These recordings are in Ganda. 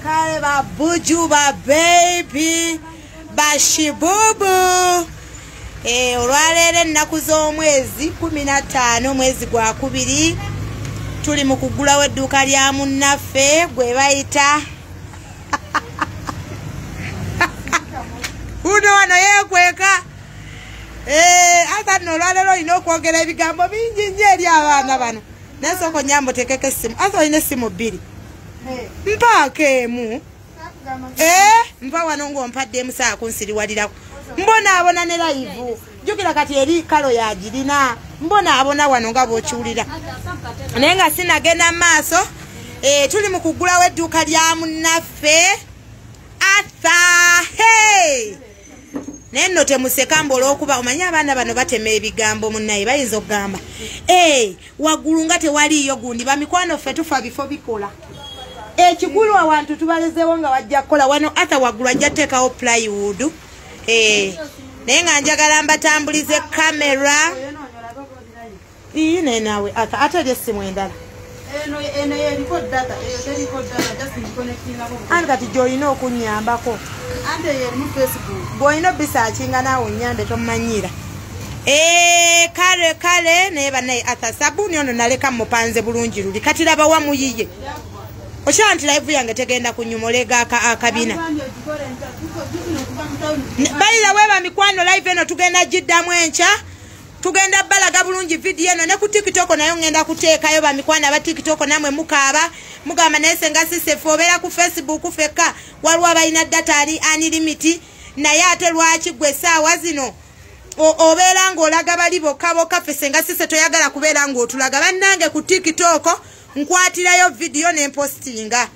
Kale babuju ba baby bashibubu. Olwaleero ennaku z'omwezi 15 mwezi gwa kubiri tuli mu kugulawo edduuka lya munnaffe gwe bayita uno wano yeekweka. Ate nno olwaleero olina okwogera ebigambo bingi nnyo eri abaana bano. Naye sooka nyambo tekeko essimu. Ate olina essimu 2. Mpaako emu. Mpa wano ng'ompadde emusaa kunsiriwalirako. Mbonaabona ne live. Jjukira kati eri kalo yagirina. Mbonaabona wano nga bw'okiwulira. Naye nga sinagenda mu maaso. Tuli mu kugulawo edduuka lya munnaffe Arthur. Hey! Naye nno temuseka mbola okuba omanyi abaana bano batema ebigambo munnaye bayinza okugamba waggulu nga tewaliyo gundi bamikwano ffe tufa bifo bikola ekigulu awantu tubalezeewo nga wajja kukola wano ata waggulu ajja teekawo plywood. Naye nga njagala mbatambulize kamera ine naawe ate eri essimu endala andi kati gy'olina okunyambako gw'olina obisakinga naawe onyambe tomanyira. Kale naye bannaye ata sabbuuni ono naleka mupanze bulungi luli kati laba wamuyiye okira nti live yange tegenda kunyuma olega akabina balira weba mikwano live eno tugenda giddamu enkya tugenda balaga bulungi video eno ne ku TikTok nayo ngenda kuteekayo bamikwana aba TikTok namwe mukaaba mugamba naye senga sise fobera ku Facebook feka waliwo abalina data ali unlimited naye ate lwaki gwe saawa zino obeera ng'olaga bali bokka ffe senga sise toyagala kubeera ng'otulaga bannange ku TikTok nkwatirayo video ne postinga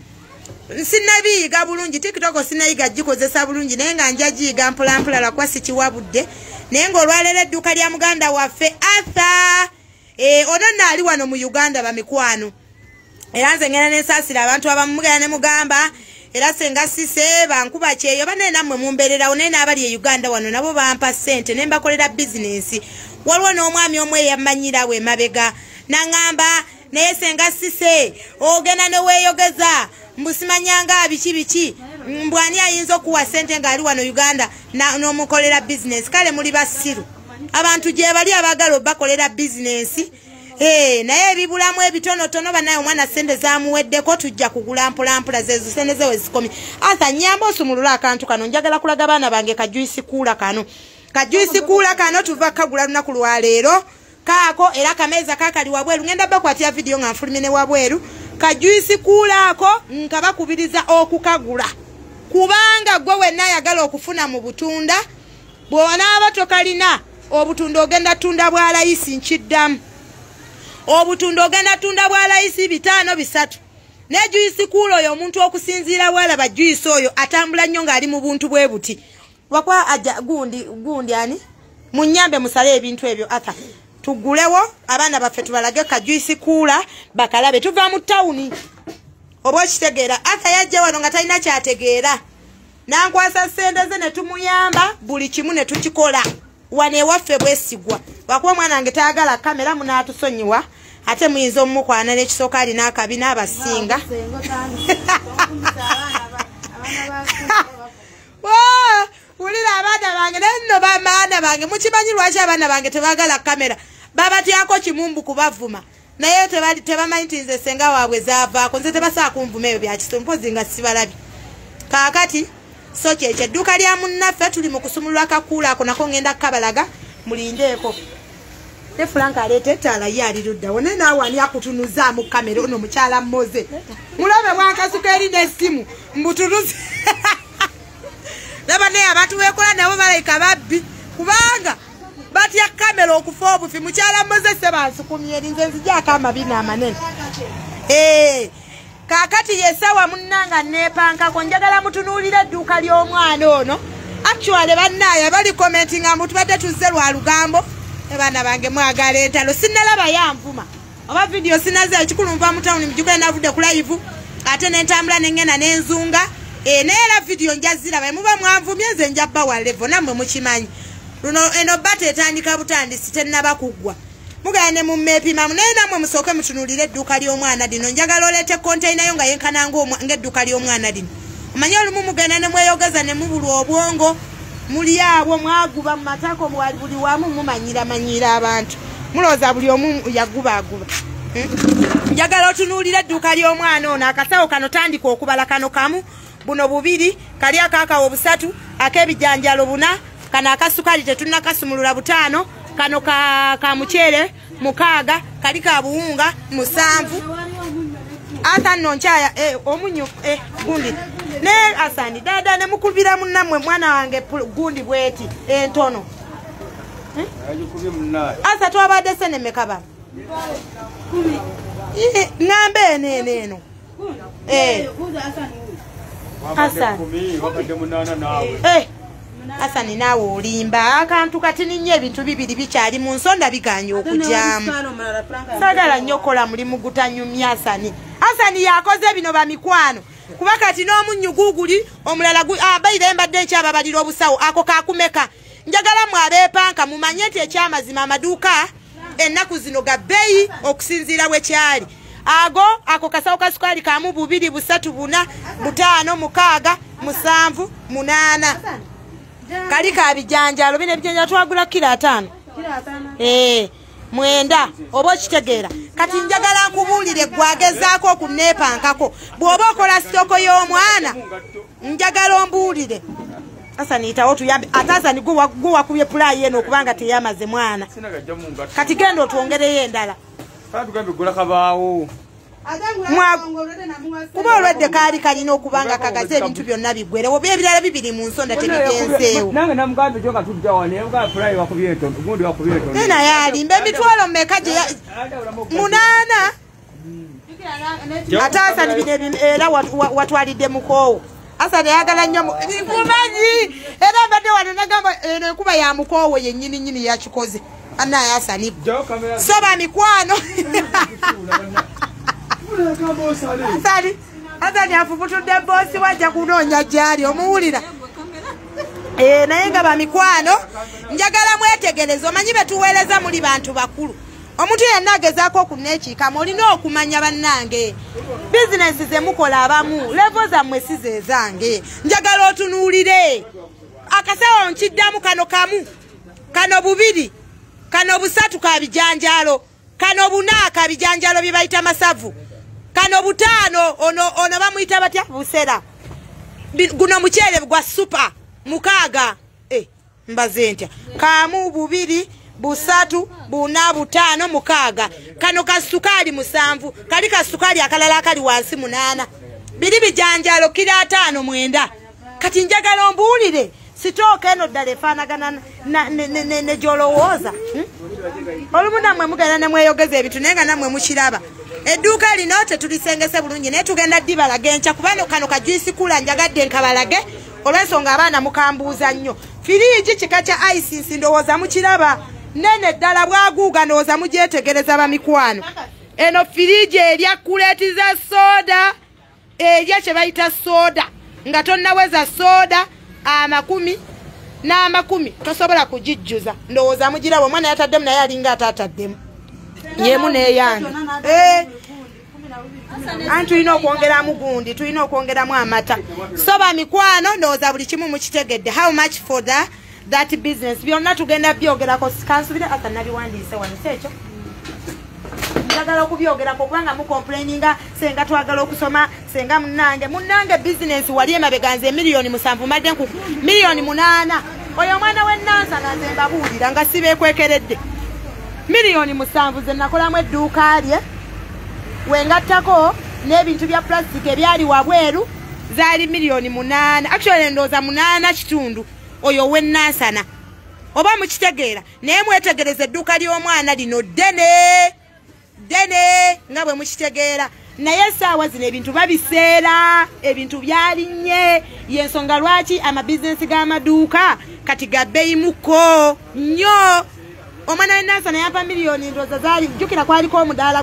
sinabiyiga bulungi TikTok sinayiga gikozesa bulungi naye nga njagiyiga mpolampola lwakuba sikiwabudde naye ng'olwaleero edduuka lya muganda waffe Arthur ono naali wano mu Uganda bamikwano era nze ngenda nensaasira abantu abamu mugenda ne mugamba era senga sise bankuba kyeyo banaye nammwe mumbeererawo naye n'abali e Uganda wano nabo bampa ssente ne mbakolera bizinensi waliwo n'omwami omu eyamanyirawo emabega naŋŋamba naye senga sise ogenda ne weeyogeza mbusimanyanga biki mbwani ayinza okuwa ssente ng'ali wano Uganda n'omukolera bizinensi kale muli basiru abantu gye bali abagala bakolera bizinensi naye ebibulamu ebitonotono banaye omwana ssente zamuweddeko tujja kugula mpolampola zezo ssente ze wezikomye asa nyamba osumulula akantu kano njagala kulaga baana bange kajuisi kuula kano tuva kagula lunaku lwaleero kaako era kameeza kakali wabweru ngenda bakwatira video nga nfulumine wabweru kajuisi kuulaako nkabakubiriza okukagula kubanga gwe wenna ayagala okufuna mu butunda bw'onaaba tokalina obutunda ogenda tunda bwa layisi nkiddamu obutunda ogenda tunda bwa layisi 5 3 ne juisi kuula oyo omuntu okusinziira bwalaba juisi oyo atambula nnyo ng'ali mu buntu bwe buti wakwa aja gundi ani munyambe musale ebintu ebyo ata tugulewo abaana baffe tubalage kajuisi kuula bakalabe tuva mu tawuni oba okitegeera ata yajja wano nga talina kyategeera nankwasa ssente ze ne tumuyamba buli kimu ne tukikola wane waffe bwesigwa wakuba omwana wange tayagala kamera munaatusonyiwa ate muyinza omukwana n'ekisooka alina akabina abasinga wulira abaana bange naye nno baana bange mukimanyi lwaki abaana bange tebagala kamera babatyako kimumbu kubavuma naye tebamanyi nti nze senga waabwe zaavaako nze tebasobola kunvuma ebyo byakisompo mpozi nga sibalabye kaakati so kyekyo edduuka lya munnaffe tuli mu kusumulula akakuula ako nako ngenda kukabalaga mulindeeko ne Frank aleeta ettaala ye ali luddawo naye naawe ani akutunuzaamu kamera ono mukyala mmoze mulabe bwakasuka eri n'essimu mbutunuze laba naye abantu beekola nabo balayika babbi kubanga batya kamera okufa obufi mukyala mmoze sebansukumye eri nze nzigyako amabina amanene kaakati yesawa munnanga neepankako njagala mutunuulira edduuka ly'omwana ono actually bannaye bali commenti nga mutubadde tuzze lwa lugambo abaana bange mwagala entalo sinnalaba yanvuma oba video sinaze ekikulu nva mu tawuni mujugenda navudde ku live ate nentambula nengenda nenzunga neera video njaziraba muba mwanvumye nze njabba wa level nammwe mukimanyi luno eno bate etandika butandisi tennaba kuggwa mugane mu mepima naye namwe musooke mutunulire edduuka ly'omwana lino njagala oleete container yo nga yenkana ng'edduuka ly'omwana lino omanye olumu mugenda ne mweyogeza ne mubulwa obwongo muli abo mwaguba mu matako buli wamu mumanyira abantu mulowooza buli omu yagubaaguba njagala otunuulira edduuka ly'omwana ono akasawo kano tandika okubala kano kamu buno bubiri kali akaakawo busatu ak'ebijanjalo 4 kano akasukali tetunnakasumulula 5 kano ka muceere 6 kali ka buwunga 7 ata nno nkyaya omunyu gundi ne asani dada ne mukubira munnamwe mwana wange gundi bweti entono asa twabadde sene mekaba ngambe neno asani naawe olimba akantu kati ninye ebintu bibiri bikyali mu nsonda biganye okujyamu sagala nnyo kola mulimu gutanyumya asani yakoze bino bamikwano kuba kati n'omunyu guguli omulala bayire mbadde nkyababalira obusawo ako kakumeka njagala mwabeepanka mumanye nti ekyamazima amaduuka ennaku zino ga bbeeyi okusinziira bwe kyali ako kasawo ka sukaali kamu 2 3 4 5 6 7 8 kali ka bijanjalo bino ebijanjalo twagula kilo 5 mwenda oba okitegeera kati njagala nkubuulire gwagezaako okuneepankako bw'oba okola sitoko y'omwana njagala ombuulire asa niitawo tuyambe ate asani guwakubye pulayi eno okubanga teyamaze mwana kati genda otwongereyo endala kuba olwedde kaali kalina okubanga kagaze ebintu byonna biggwere oba ebirala bibiri mu nsonda tebigenzeewo naye alimba emitwalo mmeka 8 ate asani bino era watwalidde mukoowo asani yagala nnyo nkumanyi era mbadde wano nagamba eno enkuba ya mukoowo yennyini yakikoze anaye asani soba mikwano asani afubutudde boosi wajja kunoonya gyali omuwulira naye nga bamikwano njagala mwetegereze omanyi betuweereza muli bantu bakulu omuntu yenna agezaako okuneekiikamu olina okumanya bannange bizinesi zemukola abamu levo zammwe si ze zange njagala otunuulire akasawo nkiddamu kano kamu kano 2 kano 3 ka bijanjalo kano 4 ka bijanjalo bye bayita masavu kano 5 ono bamuyita batya busera guno muceere gwa super 6 mbaze ntya kamu 2 3 4 5 6 kano ka sukaali 7 kali ka sukaali akalala akali wansi 8 biri bijanjalo kilo 5 9 kati njagala ombuulire sitooka eno ddala efaanagana ne gyolowooza olumu nammwe mugenda ne mweyogeza ebintu naye nga nammwe mukiraba edduuka lino tetulisengese bulungi naye tugenda ddi balage enkya kubano kano kajwisi kula njagadde nkabalage olw'ensonga abaana mukambuuza nnyo firiigi kika kya isinsi ndowooza mukiraba nene ddala bwaguuga ndowooza mugyetegereza bamikwano eno firiigi erya kuleeti za sooda erya kye bayita sooda nga tonnaweza sooda 10 n'amakumi tosobola kugijjuza ndowooza mugiraba omwana yataddemu naye alinga ataataddemu yemu neyange anti tulina okwongeramu gundi tulina okwongeramu amata soba mikwano ndowooza buli kimu mukitegedde how much for that business byonna tugenda byogerako kansubire asa nabiwandiise wano sekyo njagala okubyogerako kubanga mukomplaininga senga twagala okusoma senga munnange business wali emabega nze $7,000,000 madde nku $8,000,000 oyo omwana w'ennansa nanze mbabuulira nga sibeekwekeredde $7,000,000 ze nakolamu edduuka lye wengattako n'ebintu bya plastic ebyali wabweru zaali $8,000,000 actually ndowooza 8 kitundu oyo w'ennansana oba mukitegeera naye mwetegereza edduuka ly'omwana lino ddene nga bwe mukitegeera naye essaawa zino ebintu babiseera ebintu byalinnye yensonga lwaki amabizinesi g'amaduuka kati gabbeeyimuko nnyo omwana w'ennansana yampa $1,000,000 ndowooza zaali jjukira kwaliko omudaala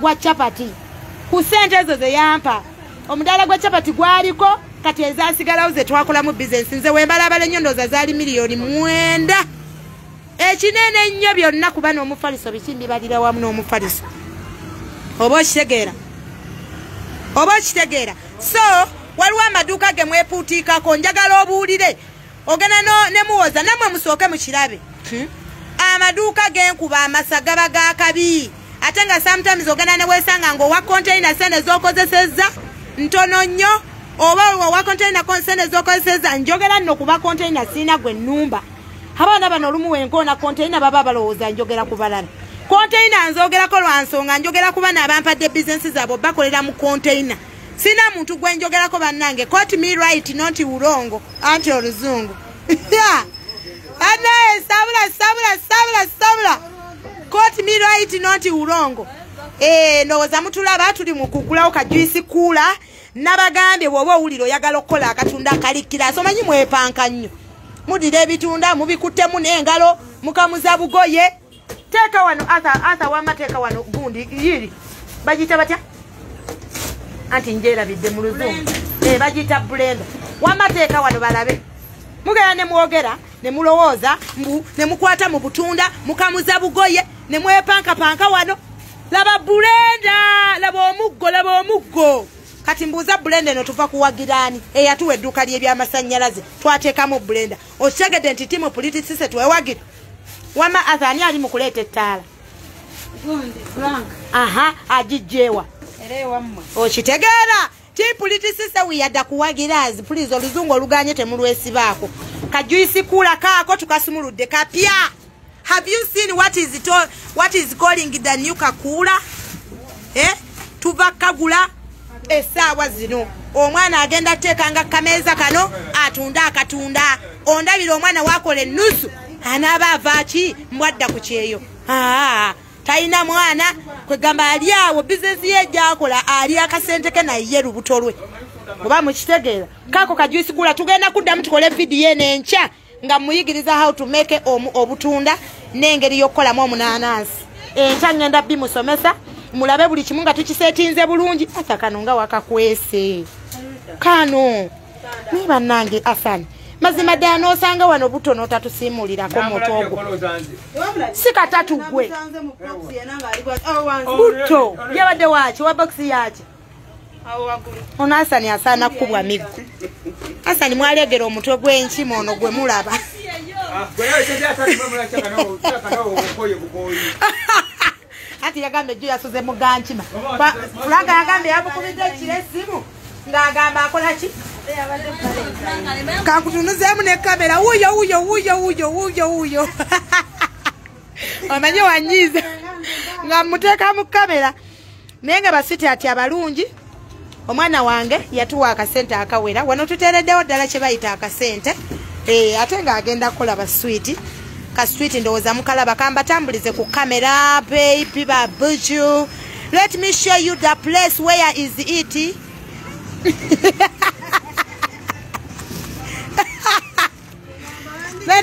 gwa capati ku ssente ezo ze yampa omudaala gwa capati gwaliko kati ezasigalawo ze twakolamu bizinesi nze wembalabala ennyo ndowooza zaali $9,000,000 ekinene nnyo byonna kuba n'omufaliso bikindi balira wamu n'omufaliso oba okitegeera so waliwo amaduuka ge mwepuutiikako njagala obuulire ogenda ne muwoza nammwe musooke mukirabe amaduuka g'enkuba amasa gaba ga kabi ate nga sometimes ogenda ne weesanga ng'owa container sene z'okozesezza ntono nnyo oba owa container sene z'okozesezza njogera nno kuba container siina gwe nnumba abaana bano olumu wenkoona container baba balowooza njogera ku balala container nzogerako lwa nsonga njogera ku bana abampadde bizinesi zaabwe bakolera mu container sina muntu gwe njogerako bannange quote me right not wrong anti oluzungu anaye sabula quote me right not wrong ndowooza mutulaba tuli mu kugulawo kajuisi kuula nabagambye bw'oba owulira oyagala okukola akatunda akalikkira somanyi mwepanka nnyo mudira ebitunda mubikuttemu n'engalo mukamuza bugoye teeka wano asa wamateeka wano gundi yiri bagiyita batya anti njerabidde mu luzungu bagiyita bulenda wamateeka wano balabe mugera ne mwogera ne mulowooza ne mukwata mu butunda mukamuza bugoye ne mwepankapanka wano laba bulenda laba omuggo kati mbuuza bulenda eno tuva kuwagirani eyatuwa edduuka ly'ebyamasannyalaze twateekamu bulenda okitegedde nti timu politisise twewagira wama athani ali mu kuleeta ettaala agijjeewa okitegeera ti politisise wiyadda kuwagirazi pulizi oluzungu oluganye temulwesibaako kajuisi kuula kaako tukasumuludde kapya. Have you seen what is calling the new kakula? Tuva kagula esaawa zino omwana agenda tekanga kameeza kano atunda akatunda ondabira omwana wakola ennusu anaaba avaaki mbwadda ku kyeyo talina mwana kwegamba ali awo bizinesi ye gyakola ali akasente ke naye lubuto lwe oba mukitegeera kako kajuisi kula tugenda kuddamu tukole vidiyo n'enkya nga muyigiriza how to make obutunda n'engeri y'okukolamu omunanansi enkya ngenda bimusomesa mulabe buli kimu nga tukisetinze bulungi ata kano nga wakakwese kano ni bannange asani mazima ddala n'osanga wano butono otatusiimulirako moto ogwo si katatu gwe buto yabadde waki wa bokisi yaki ono asani asaana kukubwa miggo asani mwalegera omutwe gw'enkima ono gwe mulaba ati yagambe jjo yasuze mugankima fulaga yagambe yamukubidde ekiresimu ng'agamba akola ki kakutunuzeemu ne kamera wuyo omanye wanyiiza nga muteeka mu kamera naye nga basiti ati abalungi omwana wange yatuwa akasente akawera wano tuteereddewo ddala kye bayita akasente ate ng'agenda kukola baswiti kaswiti ndowooza mukalaba kambatambulize ku kamera baby babuju let me show you the place where is it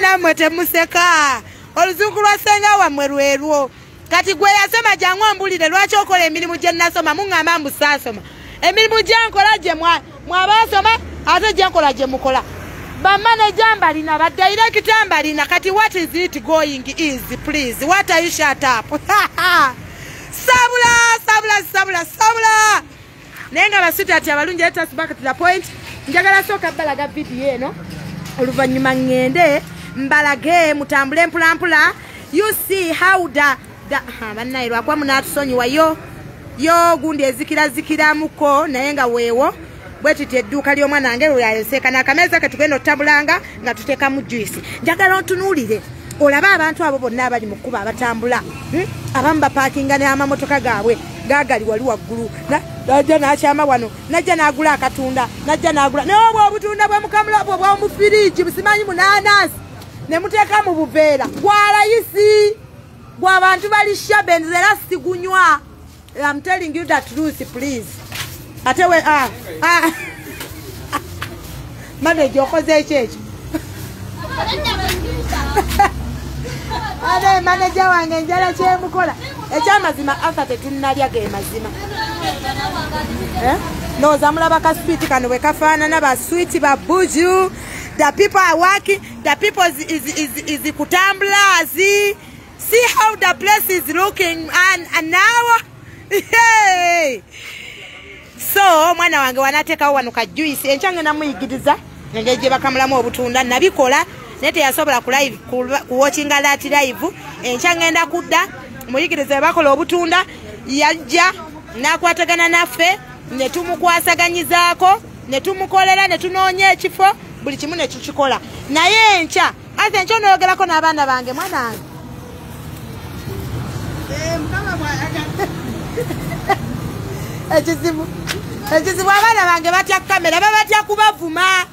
namwe temuseka oluzungu lwasenga wammwe lwerwo kati gwe yasoma jangu ambulire lwaki okola emirimu gye nasoma muŋŋamba mbusasoma emirimu gyenkola gye mwabasoma ate gyenkola gye mukola bamaneja mbalina badirector mbalina kati what is it going is please what are you shut up sabula nenga basita ati abalungi let us back to the point njagala soka balaga video eno oluvanyuma ngende mbalage mutambule mpulampula you see how bannairwa kwa munatusonyiwa yo gundi ezikira muko naye nga weewo bwetute edduuka ly'omwana wange lweyayoseeka n'akameza ke tugenda ottabulanga nga tuteekamu juisi njagala ontunuulire olaba abantu abo bonna abali mu kkuba abatambula abamu bapaakinga n'amamotoka gaabwe gaagali wali waggulu najja n'akyama wano najja n'agula akatunda najja n'agula naye obwo obutunda bwemukamula bwo bwomufiriji busimanyi munanasi ne muteeka mu buveera gwalayisi gw'abantu bali shabenz era sigunywa. I'm telling you the truth please. Ate we manager okoze ekyo ade manager wange njala kyemukola ekyamazima asa tetunnalya ge mazima noza mulaba ka sweet kano bwe kafaanana ba sweet ba buju The people are working. The people is kutambula. See how the place is looking and now. Hey. So mwana wange wanateka wano ka juice enchange namuyigiriza ngeje bakamulamu obutunda nabikola nete yasobola ku live ku watching alert live enchange enda kudda muyigirize bakola obutunda yajja nakwatagana naffe ne tumukwasaganyizaako ne tumukolera ne tunoonya ekifo buli kimu ne kikikola naye encha ate encha onoyogerako n'abaana bange mwana wange ekizibu abaana bange batya kamera babatya kubavuma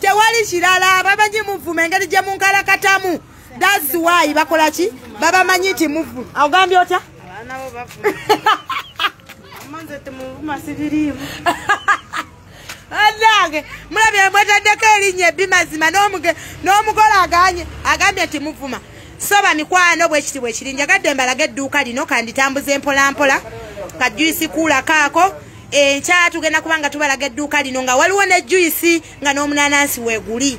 tewali kirala babanyi muvuma engeri gye munkalakatamu that's why bakola ki babamanyi ti muvu ogambye otya anange mulabye mwetaddeko erinnya ebbi mazima n'omukola agambye ti muvuma soba mikwano bwekiti bwekiri njagadde mbalaga edduuka lino kanditambuze mpolampola kajuisi kuula kaako enkya tugenda kubanga tubalaga edduuka lino nga waliwo ne juisi nga n'omunanansi weeguli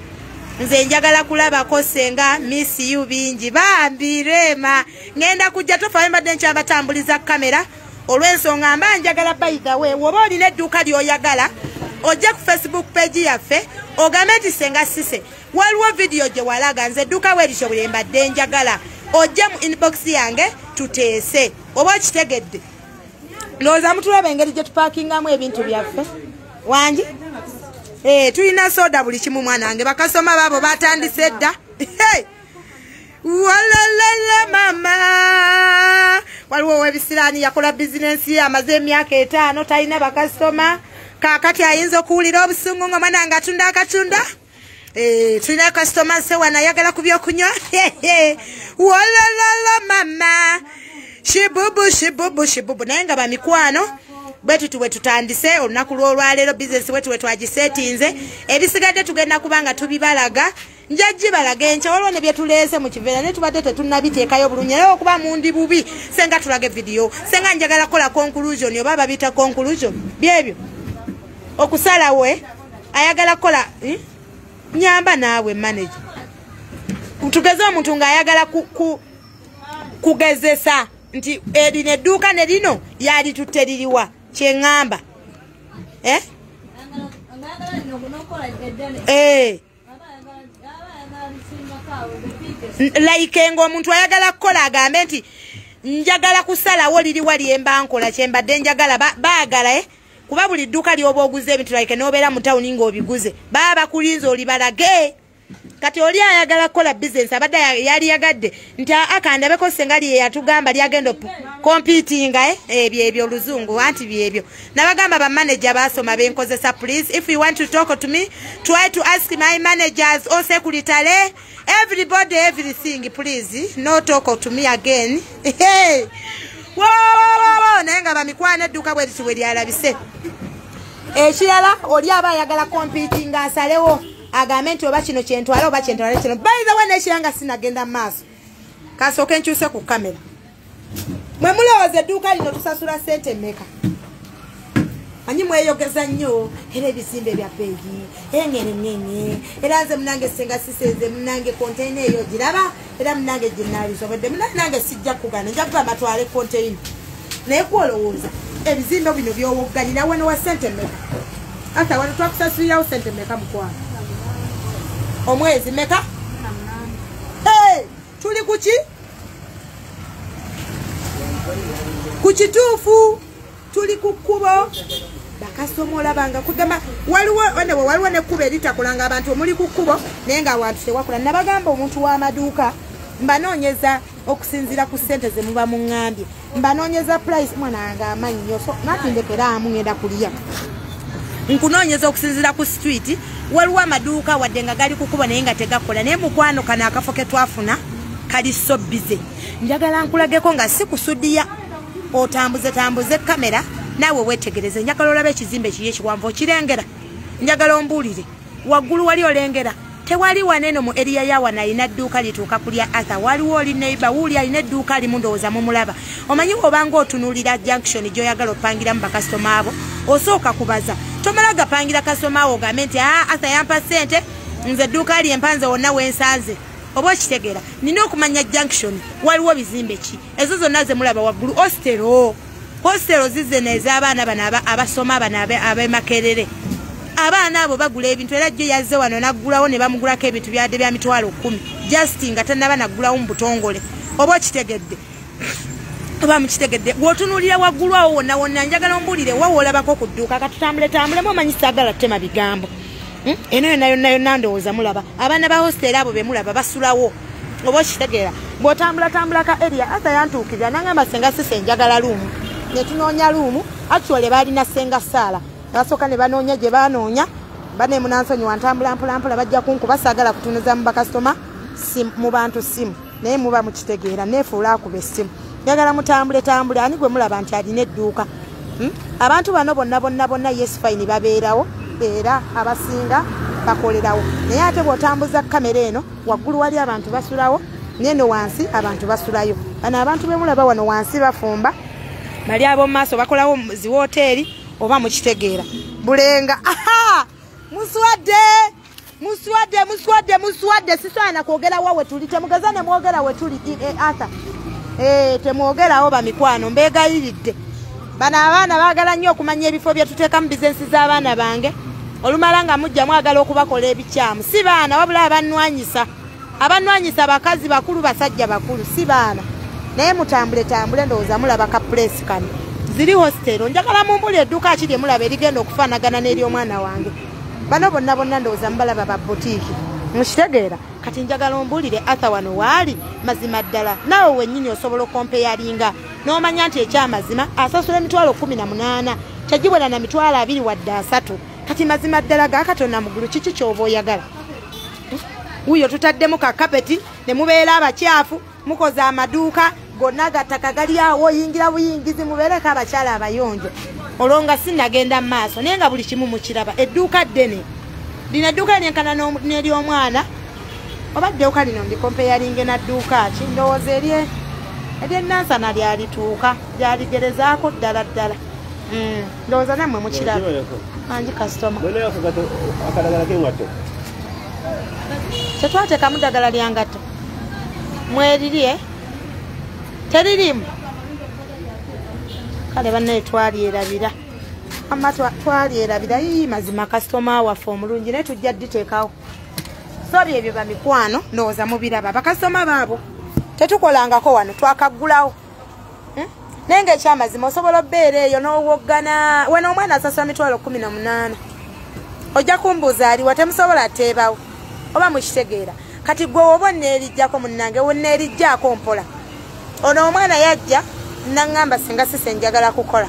nze njagala kulabako senga miss you bingi bambi Rema ngenda kujja tofayo mbadde nkyabatambuliza kamera olw'ensonga mba njagala by the way woba olina edduuka lyoyagala ojja ku Facebook page yaffe ogambe nti senga sise waliwo video gye walaga nze edduuka weerityo bwe mbadde njagala ojja mu inbox yange tuteese oba okitegedde ndowooza mutulaba engeri gye tupaakingamu ebintu byaffe wangi tulina soda buli kimu mwana wange bakasoma baabo batandise dda walalala mama waliwo ow'ebisiraani yakola bizinensi ye amaze emyaka 5 talina bakasoma kaakati ayinza okuwulira obusungu nga mwana nga atunda akatunda tulina kasitoma nsewa nayagala ku byokunywa walalala mama shibubu naye nga bamikwano bwetutu bwe tutandise olunaku lw'olwaleero bizinesi bwetu bwe twagisetinze ebisigadde tugenda kubanga tubibalaga njagibalaga enkya waliwo ne byetuleese mu kiveera naye tubadde tetunnabiteekayo bulungi naye okuba mundi bubi senga tulage vidiyo senga njagala kukola conclusion oba babiyita conclusion byebyo okusalawe ayagala kukola nyamba naawe manager tugeze omuntu ng'ayagala kugezesa nti erino edduuka ne lino yali tuteririwa kyeŋŋamba like ng'omuntu ayagala kukola agambe nti njagala kusalawo liriwa lyemba nkola kyembadde njagala baagala kuba buli dduuka lyoba oguze ebintu like n'obeera mu tawuni ng'obiguze baba bakulinza olibalage kati oli ayagala kukola business abadde yali yagadde nti akandabeko senga lye yatugamba lyagenda competinga ebyo oluzungu anti byebyo nabagamba ba manager basoma benkozesa please if you want to talk to me try to ask my managers or secretary everybody everything please no talk to me again wow nenga bamikwana edduuka bwe lituwe lyalabise ekirala oli aba ayagala competinga asalewo agambe nti oba kino kyentwala oba kyentwala kino by the way nekiranga sinagenda mu maaso kasooke nkyuse ku kamera mwe mulowooza edduuka lino tusasula sente mmeka anyi mweyogeza nnyo era ebizimbe bya peegi engene era nze munange senga siseze munange konteina eyo giraba era munange ginnaalizobedde munange sijja kugana nja kuba matwale konteina naye kwolowooza ebizimbe bino byowogganira wano wa sente mmeka ata wano twakusasulirawo sente mmeka mukwano omwezi meka tuli kuki kukituufu tuli ku kkubo bakasoma olabanga kugamba waliwo nekkubo eritakolanga abantu omuli ku kkubo naye nga awantu tewakula nabagamba omuntu w'amaduuka mbanoonyeza okusinziira ku ssente ze muba muŋŋambye mbanoonyeza price mwana wange amanyi nnyo so natindekeramu ngenda kulya nkunoonyeza okusinziira ku street waliwo amaduuka wadde nga gali kukuba naye nga tegakola naye mukwano kano akafo ke twafuna kali so bize njagala nkulageko nga si kusudiya otambuze kamera naawe wetegereze njagala olaba ekizimbe kiri ekiwanvu okirengera njagala ombuulire waggulu wali olengera tewali waneno mu eriya yawana alina dduuka lituuka kulya atha waliwo oli neighbor wuli alina edduuka alimu ndowooza mumulaba omanyi obanga otunuulira junction gy'oyagala opangiramu bakasitoma abo osooka kubaza tomala gapangira kasitoma awo ogambe nti atha yampa ssente nze edduuka lye mpanze wonna wensanze oba okitegeera nina okumanya junction waliwo bizimbe ki ezo zonna ze mulaba waggulu hostelo zizeno ez'abaana bano abasoma bano ab'emakerere abaana abo bagula ebintu era jjo yazze wano naggulawo ne bamugulako ebintu byadde bya mitwalo 10 just nga tannaba naggulawo mu butongole oba okitegedde oba mukitegedde bw'otunuulira waggulu awo wonna wonna njagala ombulire wa woolabako ku dduuka katutambulemu omanyi saagala ttema bigambo eno yonna ndowooza mulaba abaana ba hostelo abo be mulaba basulawo oba okitegeera bw'otambulatambulaka eria asa yantuukirira nangamba senga sise njagala luumu ne tunoonya luumu actually baalina senga saala basooka ne banoonya gye banoonya baneemunansonyiwa ntambula mpolampola bajja kunkuba saagala kutunuza mu bakasitoma mu bantu simu naye muba mukitegeera neefuula akuba essimu njagala mutambule ani gwe mulaba nti alina edduuka abantu bano bonna yes fine babeerawo era abasinga bakolerawo naye ate bw'otambuza kamera eno waggulu wali abantu basulawo neno wansi abantu basulayo bano abantu bemulaba wano wansi bafumba bali ab'omu maaso bakolawo zi woteeri oba mukitegeera bulenga muswadde sisaana kwogera wawe tuli temugaza ne mwogera we tuli asa temwogerawo bamikwano mbeegayiridde bano abaana baagala nnyo okumanya ebifo bye tuteeka mu bizinesi z'abaana bange olumala nga mujja mwagala okubakola ebikyamu si baana wabula abanwanyisa bakazi bakulu basajja bakulu si baana naye mutambule ndowooza mulaba ka pulesi kano ziri hostelo njagala mumbuli edduuka ki lye mulaba erigenda okufaanagana n'ery'omwana wange bano bonna ndowooza mubalaba ba butiiki mukitegeera kati njagala ombulire asa wano waali mazima ddala naawe wennyini osobola okompeyalinga n'omanya nti ekyamazima asasula emitwalo 18 kyagibwera na mitwalo 2 wadde 3 kati mazima ddala gaakatonna mugulu kiki ky'oba oyagala wuyo tutaddemu kakapeti ne mubeera abakyafu mukoze amaduuka gonna gattaka gali awo oyingira buyingizi mubeereko abakyala abayonjo olwo nga sinnagenda mu maaso naye nga buli kimu mukiraba edduuka ddene lino edduuka lyenkana n'ery'omwana oba dduuka lino ndikompeyalinge na dduuka ki ndowooza ery'ennansana lyalituuka lyaligerezaako ddala ndowooza nammwe mukiraba anji kasitoma tetwateekamu ddagala lya ngatto mweriri teririmu kale bannaye twalyerabira amma twalyerabira mazima kasitoma waffe omulungi naye tujja dditeekawo so byebyo bamikwano ndowooza mubiraba bakasitoma baabo tetukolangako wano twakaggulawo naye ngaekyamazima osobola obbeera eyo n'owoggana wena omwana asasula mitwalo 18 ojja kumbuuza aliwa temusobola teebawo oba mukitegeera kati gwe oba onneerijjako munnange wonneerijjaako mpola ono omwana yajja naŋŋamba singa sise njagala kukola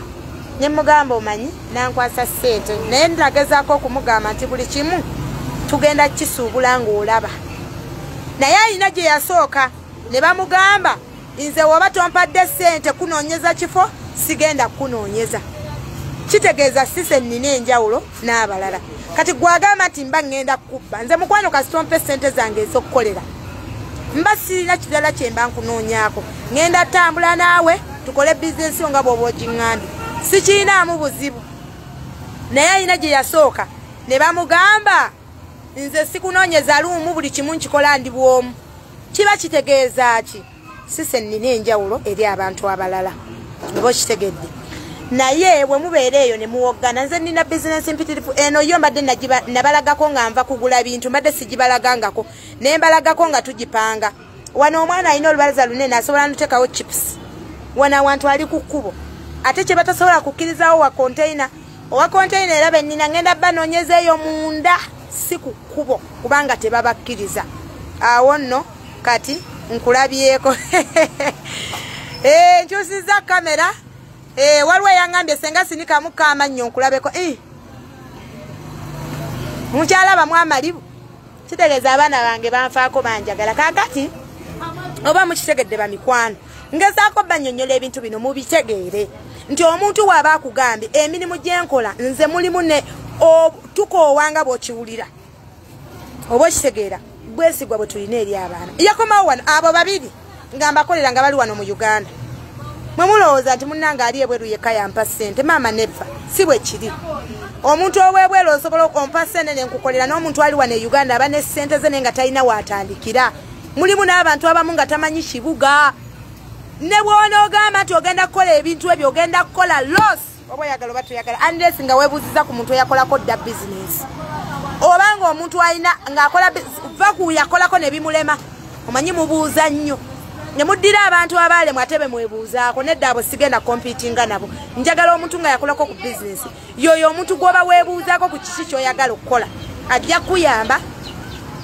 ne mugamba omanyi nankwasa ssente naye nagezaako okumugamba nti buli kimu tugenda kukisuubula ng'olaba naye alina gye yasooka ne bamugamba nze woba tompadde ssente kunoonyeza kifo sigenda kunoonyeza kitegeeza sise nnina enjawulo n'abalala kati gwagamba nti mba ŋŋenda kubba nze mukwano kasitompe ssente zange ez'okukolera mba sirina kirala kyemba nkunoonyaako ŋŋenda ttambula naawe tukole bizinesi nga bw'oba ogiŋŋambye sikiinaamu buzibu naye alina gye yasooka ne bamugamba nze sikunoonyeza luumu buli kimu nkikola ndi bwomu kiba kitegeeza ki sise nnina enjawulo eri abantu abalala oba okitegedde naye bwe mubeera eyo ne muwoggana nze nnina bizinesi mpitirifu eno yo mbadde nabalagako nga nva kugula bintu mbadde sigibalagangako naye mbalagako nga tugipanga wano omwana alina olubalaza lunene asobola ntuteekawo chips wano awantu ali ku kkubo ate kye batasobola kukkirizawo wa konteyina owa konteyina era bennina ngenda banoonyeza eyo munda si ku kkubo kubanga tebabakkiriza awo nno kati nkulabyeko nkyusiza kamera waliwo yaŋŋambye senga sinikamu kaamannyo nkulabeko mukyalabamu amalibu kitegeeza abaana bange banfaako banjagala kakati oba mukitegedde bamikwano ngezaako bannyonnyola ebintu bino mubitegeere nti omuntu waaba akugambye emirimu gyenkola nze mulimu ne tukoowanga bw'okiwulira oba okitegeera bwesigwa bwe tulina eri abaana yakomawo wano abo babiri nga mbakolera nga bali wano mu Uganda mwe mulowooza nti munnanga ali ebweru yekka yampa ssente maama neva si bwe kiri omuntu ow'ebweru osobola okumpa ssente nenkukolera n'omuntu ali wano e Uganda aba ne ssente ze naye nga talina waatandikira mulimu n'abantu abamu nga tamanyi kibuga ne bw'onoogamba nti ogenda kukola ebintu ebyo ogenda kukola loss oba oyagala oba toyagala unless nga weebuuziza ku muntu eyakolako dda bizinesi obanga omuntu alina ng'akola va ku yakolako ne bimulema omanyi mubuuza nnyo ne muddira abantu abaalemu ate be mwebuuzaako nedda abo sigenda kompitinga nabo njagala omuntu nga yakolako ku bizinesi yoyo omuntu gw'oba weebuuzaako ku kiki ky'oyagala okukola ajja kuyamba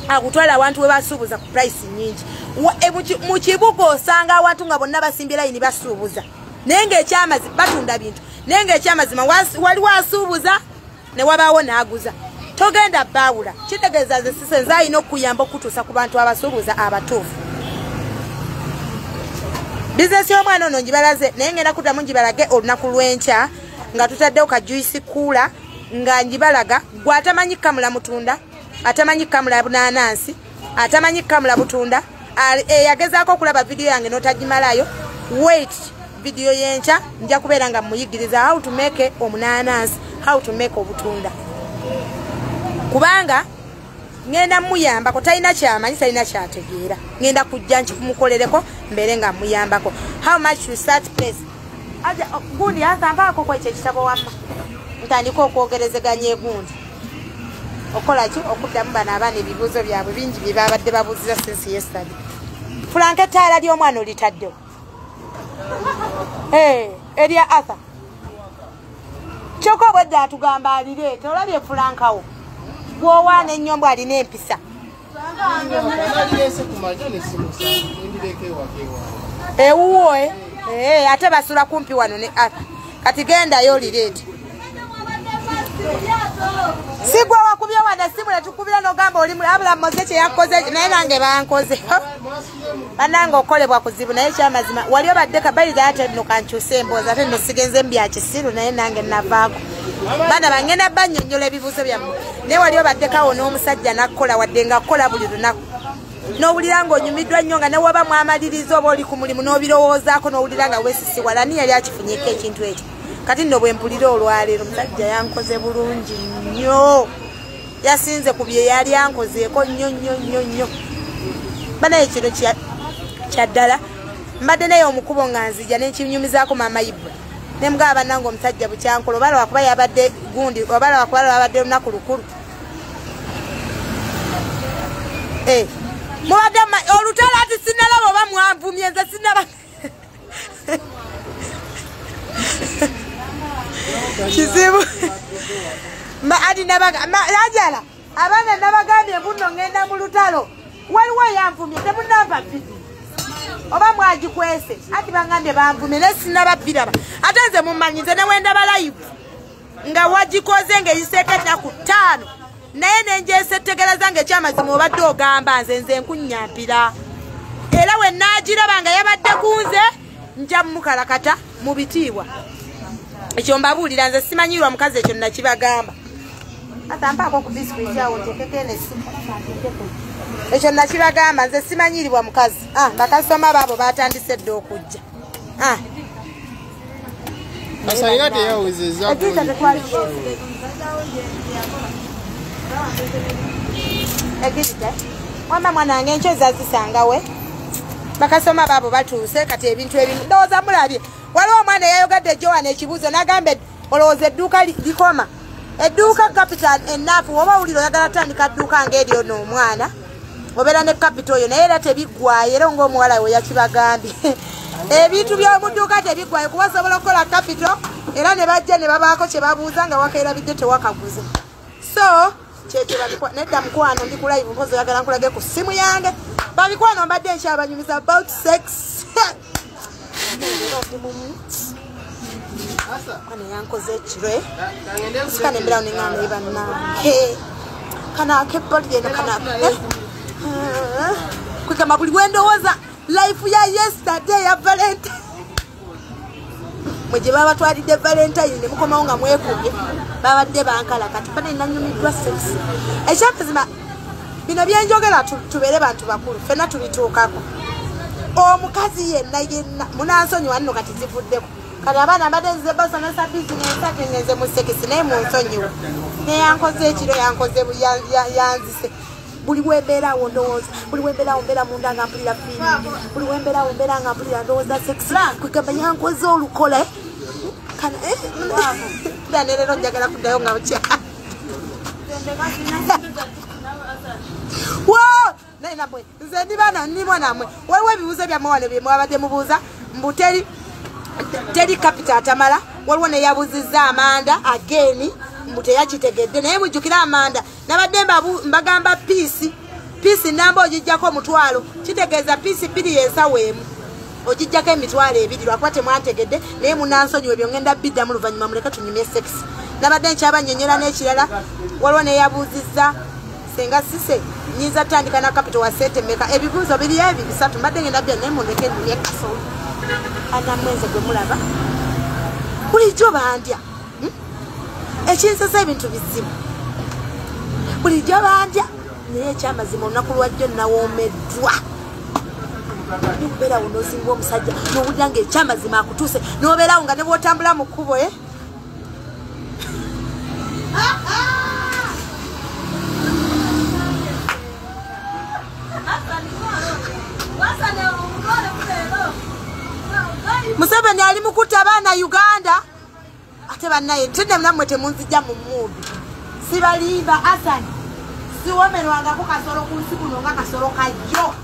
akutwala abantu we basuubuza ku price nyingi mu kibuga osanga abantu nga bonna basimbye layini basuubuza naye ng'ekyamazima batunda bintu naye ng'ekyamazima waliwo asuubuza ne wabaawo n'aguza togenda baawula kitegeeza nze sisenze alina okuyamba okutuusa ku bantu abasuubuza abatuufu bizinesi y'omwana ono ngibalaze naye ngenda kuddamu ngibalage olunaku lw'enkya nga tutaddewo ka juice cooler nga ngibalaga gwe atamanyi kamula mutunda atamanyi kamula bunaanansi atamanyi kamula butunda eyagezaako okulaba vidiyo yange n'otagimalayo wait vidiyo y'enkya nja kubeera nga muyigiriza how to make omunaanansi how to make obutunda kubanga ngenda muyambako talina kyamanyi talina kyategeera ngenda kujja nkikumukolereko mbeere nga muyambako how much to start place aja gundi asampaako kwekyo ekitabo wamma ntandika okwogerezeganya egundi okolaki okuddamu bano abaana ebibuuzo byabwe bingi bye babadde babuuziza since yesterday fulanka ettaala ly'omwana olitaddewo erya Arthur kyokka obwedde atugamba alireete olabye fulankawo gwowaana ennyombo alina empisa ewuwo ate basula kumpi wano ne Arthur kati gendayo olireete sigwe wakubye wadde simu netukubira nogamba oli abula moze kye yakoze naye nange bankoze bannange okolebwa kuzibu naye kyamazima wali obadde kabayiza ate nno kankyuse emboozi ate nno sigenze mbya kisiru naye nange navaako baana bangenda bannyonnyola ebibuuzo byammwe naye wali obadde kawo n'omusajja nakkola wadde nga kkola buli lunaku n'owulira ng'onyumiddwa nnyo nga ne waba mwamaliriza oba oli ku mulimu n'obirowoozaako n'owulira nga weesisiwala ani yali akifunyeko ekintu ekyo kati nno bwe mpulira olwaleero omusajja yankoze bulungi nnyo yasinze ku bye yali ankozeeko nnyo nnyo nnyo nnyo banaye kino kyaddala mbadde naye omukubo nga nzija nekinyumizaako maama Ibra ne mugaba bannange omusajja bukyankola oba lwakuba yabadde gundi oba lwakuba lwabadde lunaku lukulu mubadde olutala ati sinalaba oba mwanvumye nze sinaba kizibu adi najala abaana nabagambye mbuno ngenda mu lutalo waliwo yanvumye temunamba vidi oba mwagikwese ati bangambye banvumye naye sinababiraba ate nze mumanyize newendaba live nga wagikoze ng'eyiseeko ennaku 5 naye nenjesetegereza ng'ekyamazima obadde ogamba nze nkunyampira era we naagiraba nga yabadde kunze nja mumukalakata mu bitiibwa ekyo mbabuulira nze simanyirwa mukazi ekyo nakibagamba atampaako ku bisikuiti awo ntekekenesi ekyo nakibagamba nze simanyirirwa mukazi bakasoma baabo batandise dde okujja wamba mwanange enkyo ezazisangawe bakasoma baabo batuuse kati ebintu ebimu ndowooza mulabye waliwo omwana eyayogadde Joan ekibuuzo nagambe olowooza edduuka likoma edduuka capital enaafu oba wulira oyagala tandika dduuka ng'eryo n'omwana obeera ne capital oyo naye era tebiggwayo era ng'omuwala we yakibagambye ebintu by'omu dduuka tebiggwayo kuba osobola okukola capital era ne bajja ne babaako kye babuuza nga wakaerabidde tewakaguze so kyekyo nedda mukwano ndi ku live mpozi oyagala nkulage ku ssimu yange babikwano mbadde nkyabanyumiza about sex kane yankoze ekirwe sikane mbira onengana ebannange kanake baliyeno kanake kwegamba buli wendowooza life ya yesterday ya Valentine mwe gye babatwalidde Valentine ne mukomawo nga mwekubye babadde bankala kati bane nanyumiddwa sex ekyamazima bino byenjogera tubeere bantu bakulu fenna tubituukako omukazi yenna munansonyiwa nno kati zivuddeko kati abaana mbadde nzize basomesa bizinesi ate ngenze mu sekisi naye munsonyiwa neyankoze ekiro yankoze yanzise buli wembeerawo ndowooza buli wembeerawo mbeera munda nga mpulira fiiringi buli wembeerawo mbeera nga mpulira ndowooza sekisi kwegamba yankoze olukola dane leero njagala kuddayo nga bukya naye namwe nze ndimo namwe waliwo ebibuuzo byammwe wano bye mwabadde mubuuza mbu teri kapita atamala waliwo neyabuuzizza Amanda ageni mbu teyakitegedde naye mujjukira Amanda nabadde mbagamba piisi namba ogijjako omutwalo kitegeeza piisi 2 yensawo emu ogijjako emitwalo 2 lwakuba temwantegedde naye munansonyiwe byongenda biddamu luvannyuma muleke tunyumye sekisi nabadde nkyabanyonyola n'ekirala waliwo neyabuuzizza senga sise nyinza tandika na kapito wa sente meka ebibuuzo biri ebi bisatu mbadde ngenda bya naye mundeke nyumye kasolo ana mwenze gwe mulaba bulijjo bandya ekinsesa ebintu bizibu bulijjo bandya naye ekyamazima olunaku lwajjo nawoomeddwa nokubeerawo nosinga omusajja nowulira nga ekyamazima akutuuse nobeerawo nga ne bwotambula mu kkubo Museveni ali mukutta abaana Uganda ate bannaye tende namwe temunzijja mu mubi sibalimba Hassan siwomerwangako kasolo ku nsi kuno nga kasolo kajjo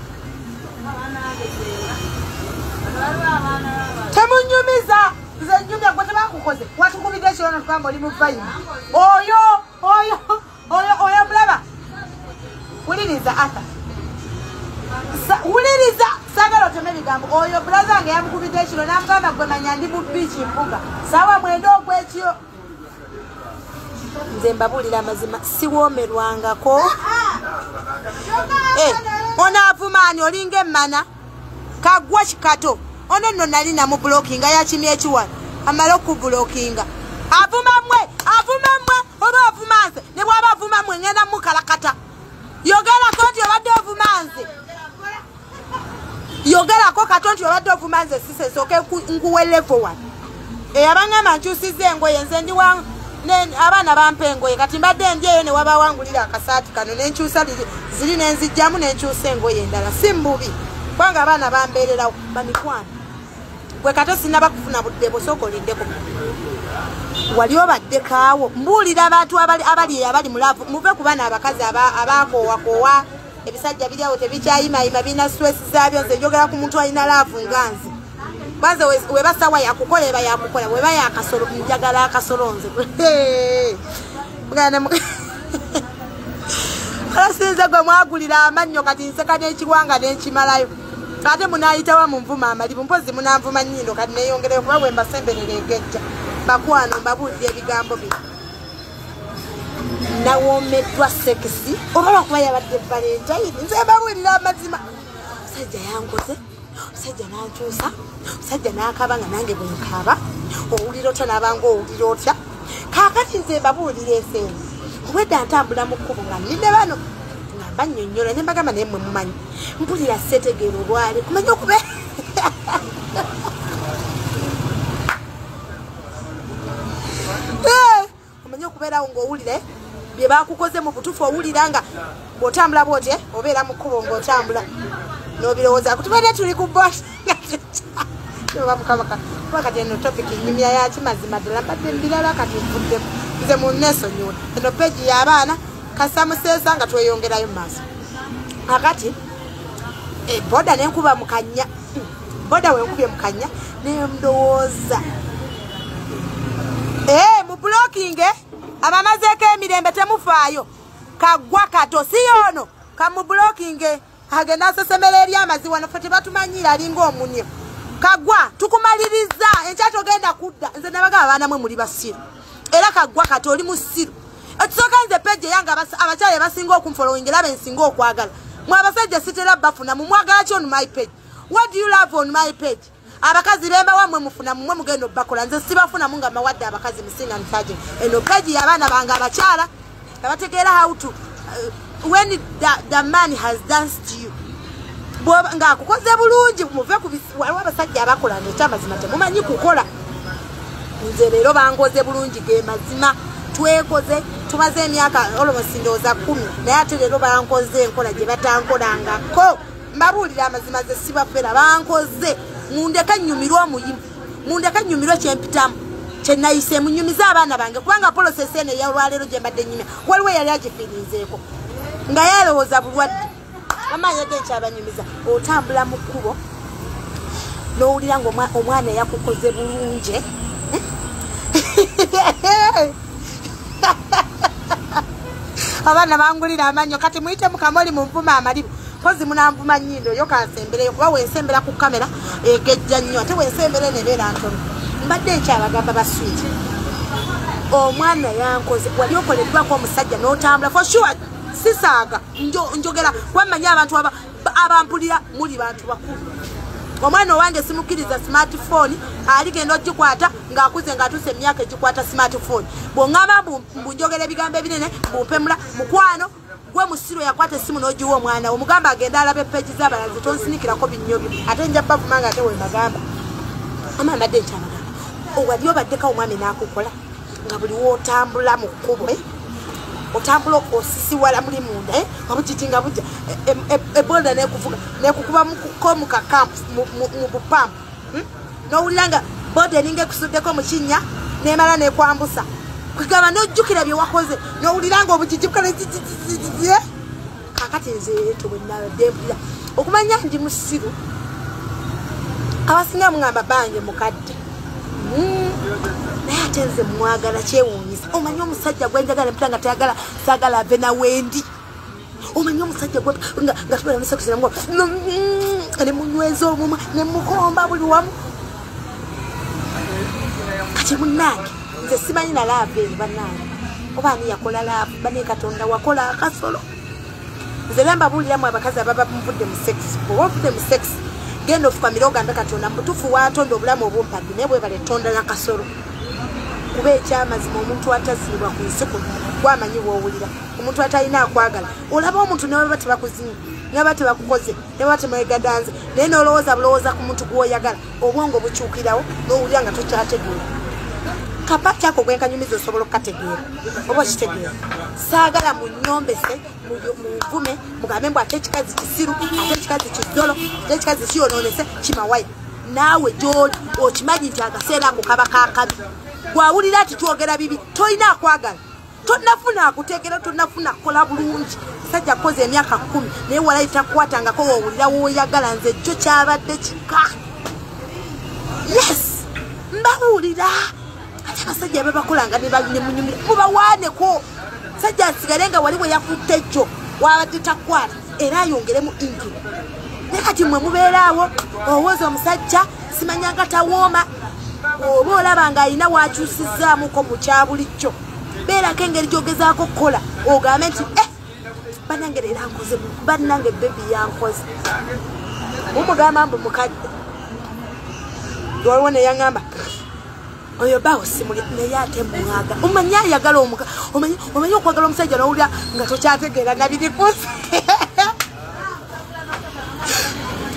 temunyumiza nze nyumya gwe tebakukoze watukubidde ekirona tukamba oli mu vayini oyo mulaba wuliriza Hassan wuliriza sagala oteme ebigambo oyo bulaza nga yamukubidde ekiro namugamba gwe manya ndi mu biiki mbuga sawa mwenda ogwekyo nze mbabuulira amazima siwoomerwangako ono avumaani olinga emmana kagwa kikato ono nno nali namubulokinga yakimya ekiwala amale okubulokinga avumamwe oba avumanze ne bwaba avumamwe ngenda mukalakata yogerako nti obadde ovumanze yogerako kato nti obadde ovumanze sise nsooke nkuwelevo wano eyabangamba nkyusiza engoye nze ndi abaana bampa engoye kati mbadde ndi eyo ne wabawangulira akasaati kano nenkyusa ziri nenzijjamu nenkyusa engoye endala si mbubi kubanga abaana bambeererawo bamikwano gwe kato sinaba kufuna budde bosooka oliddeko wali obaddekaawo mbuulira abantu abali mulaavu muve ku baana abakazi abakoowakoowa ebisajja biriawo tebikyayimayima birina stress zaabyo nze njogera ku muntu alina laavu nganze banze weba sawa yakukola eba yakukola weba yakasolo njagala akasolo nze alasinze gwe mwagulira amannyo kati nseka n'ekiwanga n'ekimalayo ate munayitawa mu nvuma amalibu mpozi munanvuma nnyindo kati neyongereyo kuba bwe mbasemberera egejja bakwano mbabuulira ebigambo bino nawoomeddwa sekisi oba lwakuba yabadde valentine nze mbabuulira amazima omusajja yankoze omusajja nankyusa omusajja nakaba nga nange bwenkaaba owulira otya nabanga owulira otya kaakati nze mbabuulira esenyi obwedda ntambula mu kkubo nga ninde bano nga mbanyonnyola ne mbagamba naye mwe mumanyi mpulira setegeera olwale kumanya okube omanye okubeerawo ng'owulire bye bakukoze mu butuufu owulira nga bw'otambula bwotye obeera mu kkubo ng'otambula n'obirowooza kutubadde tuli ku bot kuba kati eno topiki nyumya yakimazima ddala mbadde mbirala kati nvuddemu nze munneesonyiwe eno peegi y'abaana kasa museesa nga tweyongerayo mu maaso akati boda nenkuba mukanya boda wenkubye mukanya nemndowooza mu bulokinge abamazeeko emirembe temufaayo kagwa kato si yono kamubulokinge agenda asesemera eri amazi wano fe tebatumanyira alinga omunyo kagwa tukumaliriza enkya togenda kudda nze nabagaba abaana mwe muli basiru era kagwa kato oli musiru ekisooka nze peji eyange abakyala basinga okumfolowingira abe nsinga okwagala mwe abasajja sitera bafuna mumwagala ki on my page what do you love on my page abakazi bemba wamwe mufuna mumwe mugendo bakola nze sibafunamu nga mawadde abakazi musinga ntaje eno peji y'abaana bange abakyala abategeera how to when the man has danced you nga kukoze bulungi muve ku waliwo abasajja abakola n'ekyamazima temumanyi kukola nze leero bangoze bulungi ge mazima twekoze tumaze emyaka almost ndowooza 10 naye ate leero bankoze enkola gye batankolangako mbabuulira amazima ze sibafera bankoze mundeka nnyumirwa omuyimu mundeka nnyumirwa kyempitamu kyenayise munyumiza abaana bange kubanga polosesi eno eyalwaleero gye mbadde nnyumya waliwo yali agifiirinzeeko nga yalowooza bulwadde amanya genkyabanyumiza otambula mu kkubo n'owulira nga omwana yakukoze bulungi abaana bangulira amanyo kati muyite mukamoli munvuma amalibu pozi munanvuma nnyindo yo kansembereyo kuba wensembera ku kamera egejja nnyo ate wensembere nebeera ntono mbadde nkyabagamba baswiti omwana yankoze wali okoleddwako omusajja n'otambula for sure sisaaga njogera wamanya abantu abampulira muli bantu bakulu omwana owange simukkiriza smartphone aligenda ogikwata ng'akuze ng'atuuse emyaka egikwata smartphone bw'oŋŋamba mbunjogera ebigambo ebinene bumpemula mukwano gwe musiro yakwata essimu n'ogiwa omwana omugamba agenda alaba epeegi z'abalazi tonsinikirako binyobyo ate nja bavuma nga ate wemagamba ama mbadde nkyamagamba owali obaddeko omwami n'akukola nga buli wootambula mu kkubo otambula osisiwala muli munda wabukiti nga bujja eboda nekukuba mukakampu mu bupampu n'owulira nga boda eringa ekusuddeko mu kinnya nemala nekwambusa kwegamba n'ojjukira bye wakoze n'owulira nga obujijibuka kakati nze tobwenadembulira okumanya ndi musiru abasinga mugamba bange mukadde naye ate nze mwagala kyewuunyisa omanyi omusajja gwenjagala mpita nga tayagala saagala ave nawendi omanyi omusajja nga tubera musekuziramu ne munyweza omumwa ne mukomba buli wamu kati munnange nze simanyi na laavu eri bannange oba ani yakola laavu bane katonda wakola akasolo nze lamba buuliramu abakazi ababa muvudde mu sekisi oba ovudde mu sekisi genda ofukamira ogambe katonda mutufu watonda obulamu obumpadde naye bwebale tonda nakasolo kuba ekyamazima omuntu ataziibwa ku nsi kuno gwamanyi bwowulira omuntu atalina akwagala olaba omuntu ne baba tebakuzinya ne baba tebakukoze ne baba temwegadanze naye n'olowooza bulowooza ku muntu gw'oyagala obwongo bukyukirawo n'owulira nga tokyategeera kapati ako gwenkanyumiza osobola okukategeera oba okitegeera saagala munyombese munvume mugambe mbu ate ekikazi kisiru ate ekikazi kizolo ate ekikazi kiyonoonese kimawaya naawe gyoli okimanyi nti akaseera ako kaba kakabi gwawulira ati twogera bibi tolina akwagala tonafuna akuteekera tonafuna kukola bulungi sajja kukoza emyaka 10 naye walayita kukwatangako woowulira wooyagala nze jjo kyabadde kika yes mbawulira ate abasajja bebakolanga nemunyumira mubawaaneko sajja asigale nga wali we yakutte jjo wabadde takwata era ayongeremu ingiro naye kati mwe mubeeraawo owooza omusajja simanyanga tawooma oba olaba nga alina wakyusizaamuko mu kyabulijjo beerako engeri gyogezaako kukola ogambe nti bannange leero ankoze bannange bebi yankoze mumugamba mbu mukadde waliwo neyaŋŋamba oyo bawo simuli naye ate mwaga omanyi ayagala omanyi okwagala omusajja n'owulira nga tokyategeera nabirikusi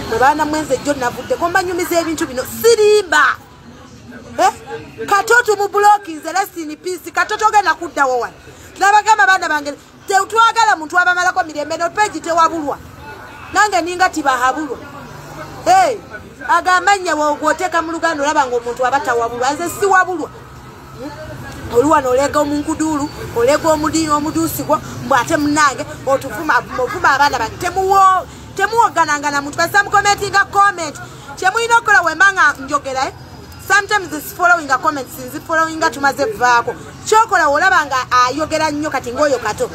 mwe baana mwenze jjo navuddeko mbanyumiza ebintu bino sirimba katoto mu bulokinze lesini pisi katoto ogenda kuddawo wano nabagamba baana bange tetwagala muntu abamalako mirembe nopeegi tewabulwa nange ninga tibahabulwa agambanya wogoteeka mu luganda olaba nga omuntu aba tawabulwa nze siwabulwa oluwa nolega omunkuduulu olega omuduusigwo mbw ate munange otuvuma abaana bange temuwoganangana muntu kasamukomentinga comment kyemulina okukola wemba nga njogera sometimes this following a comment since following tumaze vaako kyokola olaba nga ayogera nnyo kati ngoyo kato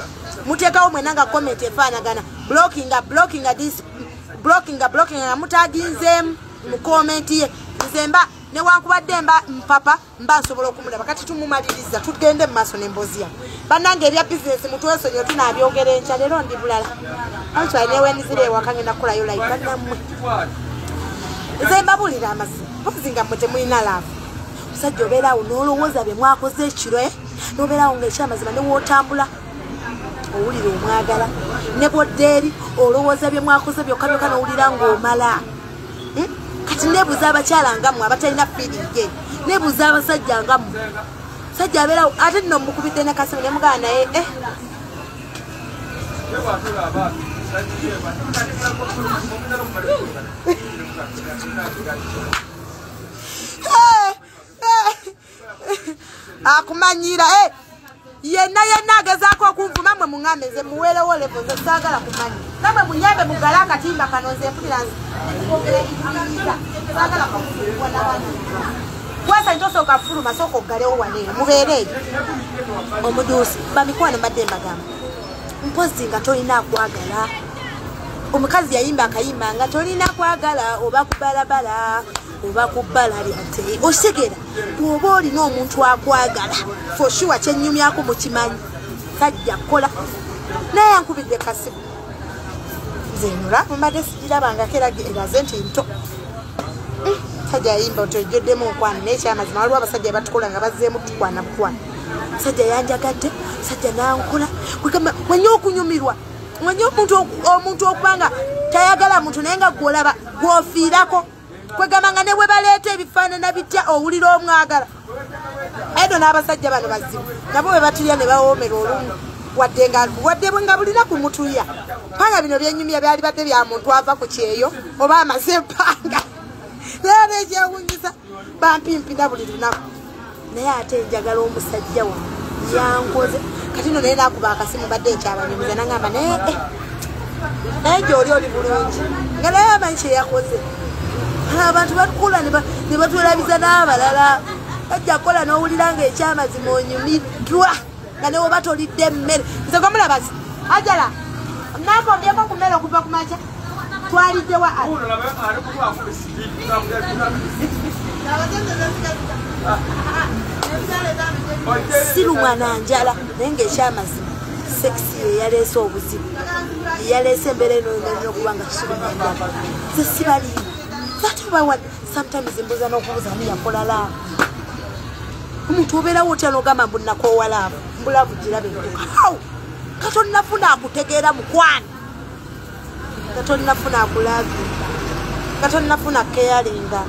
muteekawo mwenanga comment efaanagana blocking nga mutaginzeemu mu comment ye nze mba newankubadde mba mpapa mba nsobola okumulaba kati tumumaliriza tugende mu maaso n'emboozi yamu bannange ebya bizinesi mutwesonyiwe tunaabyogera enkya leero ndi bulala antwali newendizira ewaka ngenda kukolayo live bannammwe nze mbabulira amazima pozi nga mmwe temulina laavu omusajja obeeraawo n'olowooza bye mwakoze ekiro n'obeeraawo ng'ekyamazima ne wootambula owulira omwagala ne boderi olowooza bye mwakoze byokka byokka n'owulira ng'omala kati nebuuza abakyala ngammwe abatalina firinge nebuuza abasajja ngammwe sajja abeerawo ate nno mukubidde ne kasimu ne mugana naye akumanyira yenna agezaako okunvuma mwe muŋŋambe nze muweerewo levo nze saagala kumanya namwe munyambe mugale akatimba kano nze mpulira saagala kakuwa n'abaana kwesa ntosooka fuluma sooka oggalewo waneeyo mubeereeyo omuduusi bamikwano mbadde mbagamba mpozi nga tolina akwagala omukazi yayimba akayimba nga tolina kwagala oba kubalabala oba kubbala lyate osigera bw'oba olina omuntu akwagala foshuwa kyennyumyako mukimanyi sajja kola naye ankubidde kasimu zenula mbadde sigirabangako eraze nti nto sajja yayimba otojjoddemu onkwana naye kyamazima waliwo abasajja batukola nga bazzeemu tukwana bukwana sajja yanjagadde sajja nankola kwegamba wenya okunyumirwa wenya omuntu okubanga tayagala muntu naye nga gwolaba gwofiirako kwegamba nga ne bwe baleeta ebifaanana bitya owulira omwagala edo n'abasajja bano bazibu nabo bwe batulya ne bawoomera olumu wadde bwe nga bulina kumutulya panga bino byenyumya byali badde bya muntu ava ku kyeyo oba amaze empanga naye nekyewunyisa bampimpina buli lunaku naye ate njagala omusajja wa yankoze kati no naye nakuba akasimu badde ekyabanyumiza nangamba naye gyoli oli bulungi nga naye amanyi kyeyakoze abantu batukula ne batwerabiza n'abalala bajja kukola n'owulira nga ekyamazima onyumiddwa nga newe oba tolidde emmere nze gomulabazi ajala nakombyeko ku mmere okuva ku makya twaliddewa sirumwa nanjala naye ngaekyamazima sekisi yeyaleese obuzibu yeyaleese embeera eno okuba nga kisirumwa njala ze sibaliyo sometimes mbuza n'okubuza niyakola laavu omuntu obeerawo otya n'ogamba mbu nakoowa laavu mbulaavu girabe aw katonafuna akutegeera mukwani katonafuna akulavinga katonafuna keyalinga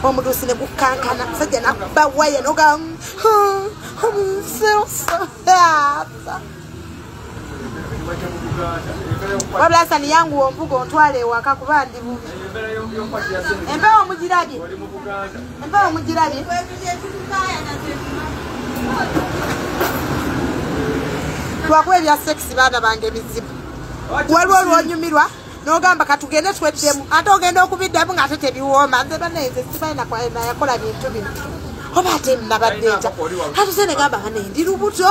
omutuusi ne gukankana sajja nakuba waya noga wabula sani yangu omvuga ontwala ewaka kuba ndi bubi empewo mugirabye twakuwa ebya sekisi baana bange bizibu waliwo olwonyumirwa n'ogamba katugende tweddemu ate ogenda okubiddemu ng'ate tebiwooma nze banenze sibalina nayakola bintu bino oba ate nabadde nta ate se negamba nga nendi lubuto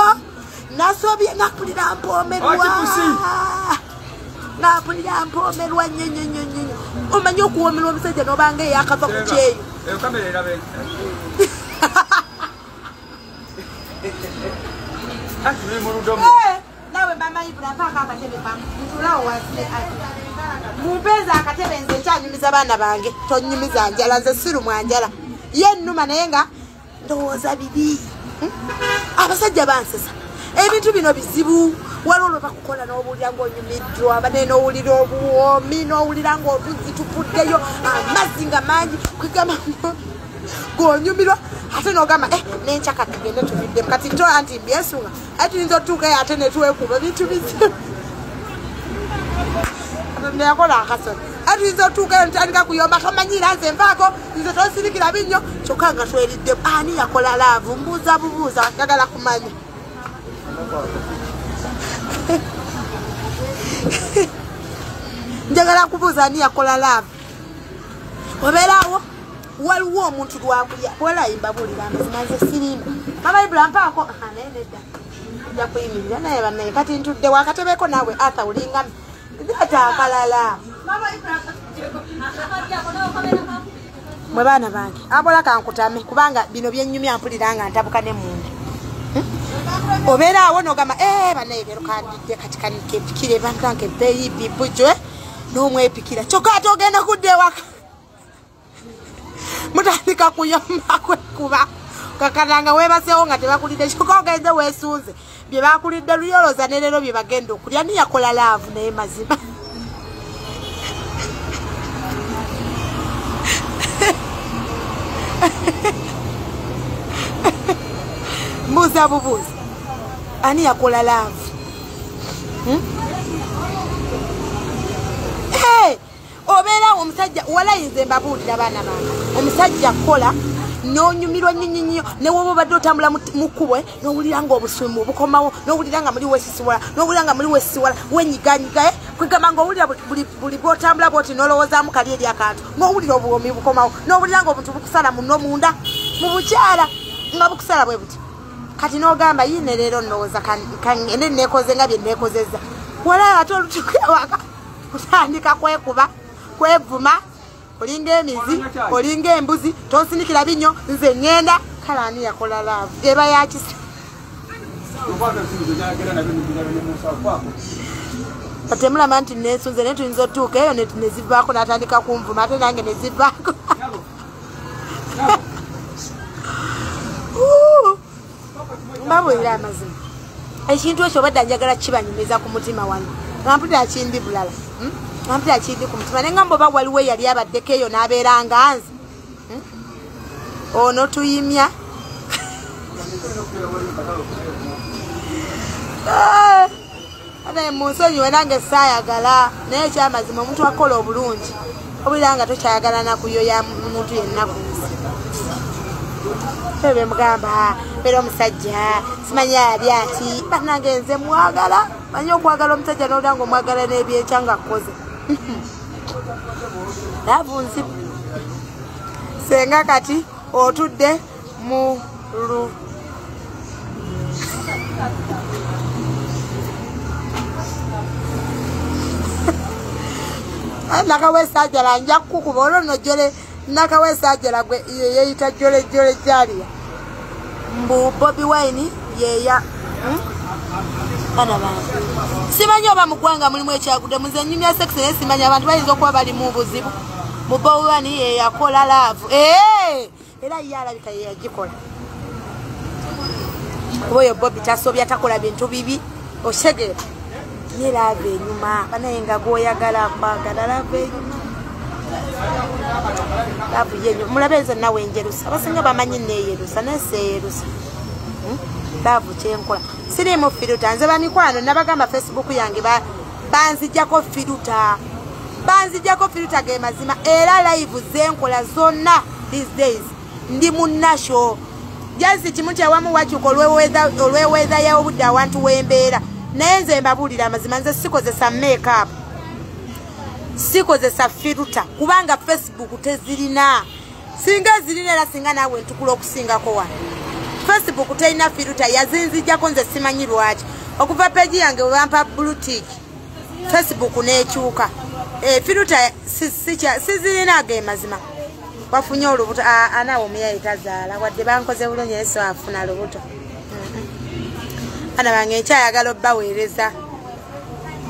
nasobye napulira mpoomerwa nyonyonyonyo omanyi okuwoomerwa omusajja n'obanga eyakava ku kyeyo nawe mama ibula mpaka akatebe ntulawo wasile mumpeeza akatebe nze nkyanyumiza baana bange tonyumiza njala nze sirumwa njala ye nnuma naye nga ndowooza bibi abasajja bansesa ebintu bino bizibu waliwo lwe bakukola n'owulira ng'onyumiddwa bane n'owulira obuwoomi n'owulira ng'otuzzi tupuddeyo amazzi nga mangi kwegamba ng'onyumirwa ate n'ogamba n'enkyaka tugende tubiddemu kati nto anti mbyesunga ate tuyinza otuukayo ate ne tuwekuba ebintu bizibu neyakola akasoni ate tuyinza otuukayo ntandika kuyomba tomanyira nze nvaako nze tosirikira binnyo kyokka nga tweriddemu ani yakola laavu mbuuza bubuuza njagala kumanya njagala kubuuza ani yakola laavu obeeraawo waliwo omuntu lwakulya bwolayimba buulira amazima nze sirimba mabayibula mpaako naye nedda nja kuyimirira naye banaye kati ntudde wakatebeko naawe ata olinga ate akalala mwe baana bange abola kankutame kubanga bino byennyumya mpulira nga ntabuka ne munda obeeraawo n'ogamba banaye leero kandidde kati kanikepikire bankanka ebbeeyi bibujwe n'omwepikira kyokka ate ogenda kudda ewaka mutandika kuyomba kwekuba kakananga webasewo nga tebakulidde kyokka ogenze weesunze bye bakulidde luyoloza ne leero bye bagenda okulya ni yakola laavu naye mazima mbuuza bubuuzi ani yakola laavu obeerawo omusajja walayinze mbabuulira baana bange omusajja kola n'onyumirwa nnyo ne woba obadde otambula mu kkubwe n'owulira ng'obusuumu bukomawo n'owulira nga muli wesisiwala n'owulira nga muli wesisiwala wenyiganyigaye kwegamba ng'owulira buli bw'otambula bw'oti n'olowoozaamu kali eri akantu ng'owulira obuwomi bukomawo n'owulira ng'obuntu bukusala munno munda mu bukyala nga bukusala bwe buti kati n'ogamba yine leero ndowooza kangende neekoze nga bye neekozezza wala ate olutukwewaka kutandika kwekuba kwevuma olinga emizi olinga embuzi tonsinikira binyo nze ngenda kale ani yakola laavu eba yakisa atemulama nti nesunze naye tuyinza otuuka eyo nezivaako natandika kunvuma ate nange nezivaako mbabuulira amazima ekintu ekyo obadde njagala kibanyumiza ku mutima wange ngampulira kindi bulala ngampulira kindi ku mutima naye ngamba oba waliwo eyali abaddeko eyo n'abeera nga nze ono tuyimya naye munsonyiwe nange saayagala naye ekyamazima omuntu akola obulungi obulira nga tokyayagala nakuyoya muntu yenna ku nsi ebe mugamba era omusajja simanya yali ati banange nze mwagala manya okwagala omusajja n'olira nga omwagala n'ebyekya nga akoze laavu nzibu senga kati otudde mu nakawesajjala nja kukuba olwo nno jole nakawesajjala gwe yeyita jole jaliya mbu Bobi Wine yeya bana bantu simanyi oba mu ggwanga mulimu ekyagudde muze nnyumya sex naye simanyi abantu bayinza okuba bali mu buzibu mu Bobi Wine yeyakola laavu era ye alabika yeyagikola kuba oyo Bobi tasobya takola bintu bibi osegera ye laavu enyuma banaye nga gwoyagala kwagala laavu enyuma laavu yenyuma mulabe nze nawe enjerusa abasinga bamanyi neeyerusa naye seeyerusa laavu kyenkola sirimu firuta nze bamikwano nabagamba Facebook yange banzijjako firuta ge mazima era live zenkola zonna these days ndi munnasho jazi kimu kyawamu wakyuka olweweeza y'obudde awantu wembeera naye nze mbabuulira amazima nze sikozesa makeup sikozesa firuta kubanga Facebook tezirina singa zirina era singa naawe ntukula okusingako wano Facebook teyina firuta yazinzijjako nze simanyi lwaki okuva peji yange webampa blue tick Facebook nekyuka firuta sizirina ge mazima wafunye olubuto anaawe omuyayi tazaala wadde bankoze bulungi naye so afuna lubuto bana bange nkyayagala obbaweereza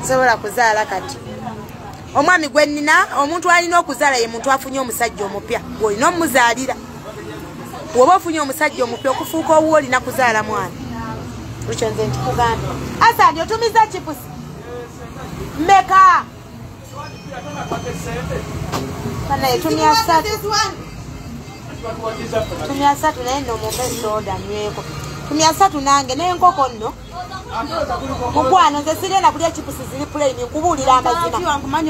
nsobola kuzaala kati omwami gwe nnina omuntu alina okuzaala ye muntu afunye omusajja omupya gwolina omuzaalira woba ofunye omusajja omupya okufuuka owuwo olina kuzaala mwana ekyo nze ntikugamba asandi otumiza chipusi meka banaye tumya 3 naye nno mumpe soda nyweko tumya 3 nange n'enkoko nno mukwano nze sigenda kulya chipusi ziri plaini nkubuulira amazima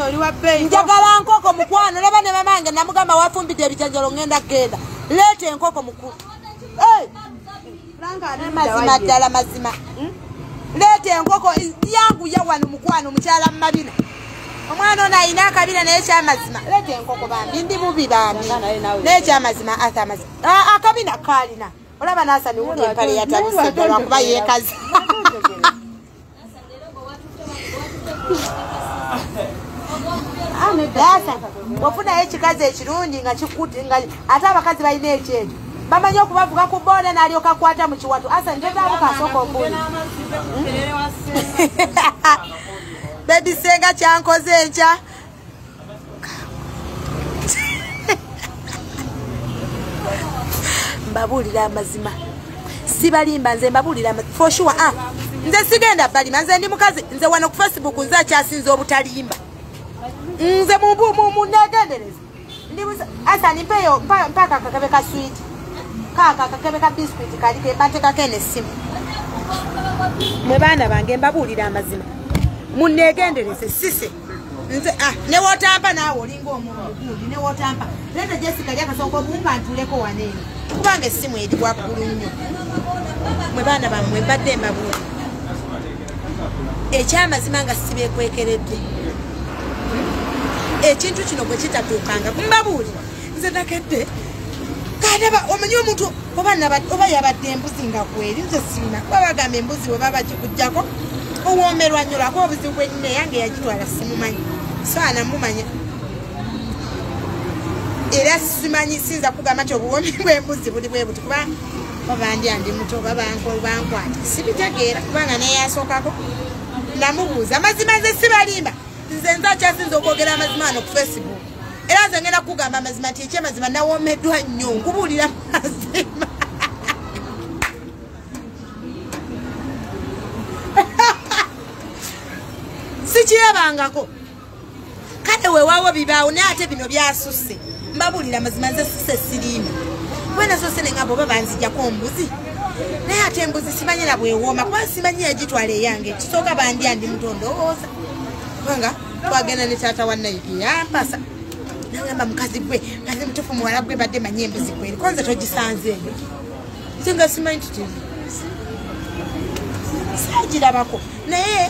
njagala nkoko mukwano laba ne mamange namugamba wafumbidde ebijanjalo ngenda genda leeta enkoko mukulu mazima ddala mazima leeta enkoko yangu yawano mukwano mukyala mumabina omwana ono ayina akabina naye kyamazima leeta enkoko bambi ndi bubi bambi naye kyamazima ate amazima akabina kaalina olaba nasani wuli empale yatabuse lwakuba yeekazi ofunayo ekikazi ekirungi nga kikuti ate abakazi balina ekyejo bamanyi okubavuga ku boda n'alyoka kwata mu kiwatu asa njotaabuka asooka ombuli bebi senga kyankoze enkya mbabulira amazima sibalimba nze mbabulira for sure nze sigenda balima nze ndi mukazi nze wano ku Facebook nze akyasinza obutalimba nze mu negendereza ndi asa nimpeyo mpaka kakebe ka sweet kaka kakebe ka biscuit kali ke bateka kene simu mwe bana bange mbabulira amazima mu negendereze sise nze ne wotampa nawo lingo omuntu ne wotampa leta Jessica lyaka sonko bumba ntuleko wanene kubanga essimu edi gwakulu nnyo mwe bana bamwe badde mbabula ekyamazima nga sibekwekeredde ekintu kino gwe kitatuukanga mbabuli nze nakedde kadaba omanyi omuntu oba yabadde embuzi nga kweri nze sina babagamba embuzi we baba gikujjako owoomerwa nnyo lwako obuzibu bwennyine yange yagitwala simumanyi saana mumanya era simanyi sinza kugamba nti obuwoomi bw'embuzi buli bwe buti kuba babandya ndi muto bankwata sibitegeera kubanga neyasookako namubuuza amazima nze sibalimba nze nze akyasinza okwogera amazima ano ku Facebook era nze ngenda kugamba amazima nti ekyamazima nawoomeddwa nnyo nkubuulira amazima sikirabangako kale weewaawo bibaawo naye ate bino byasusse mbabulira amazima nze susse siriima wena sose nengamba oba banzijjako mbuzi naye ate embuzi simanyira bwewooma kuba simanyi yagitwala eyange kisooka bandya ndi muto ndowooza kubanga twagenda ne taata wa Nayipi yampasa nagamba mukazi gwe kazi mutufu muwala gwe badde manyi embuzi kweri konze togisanze eyo nze nga simanyi tutini saagirabako naye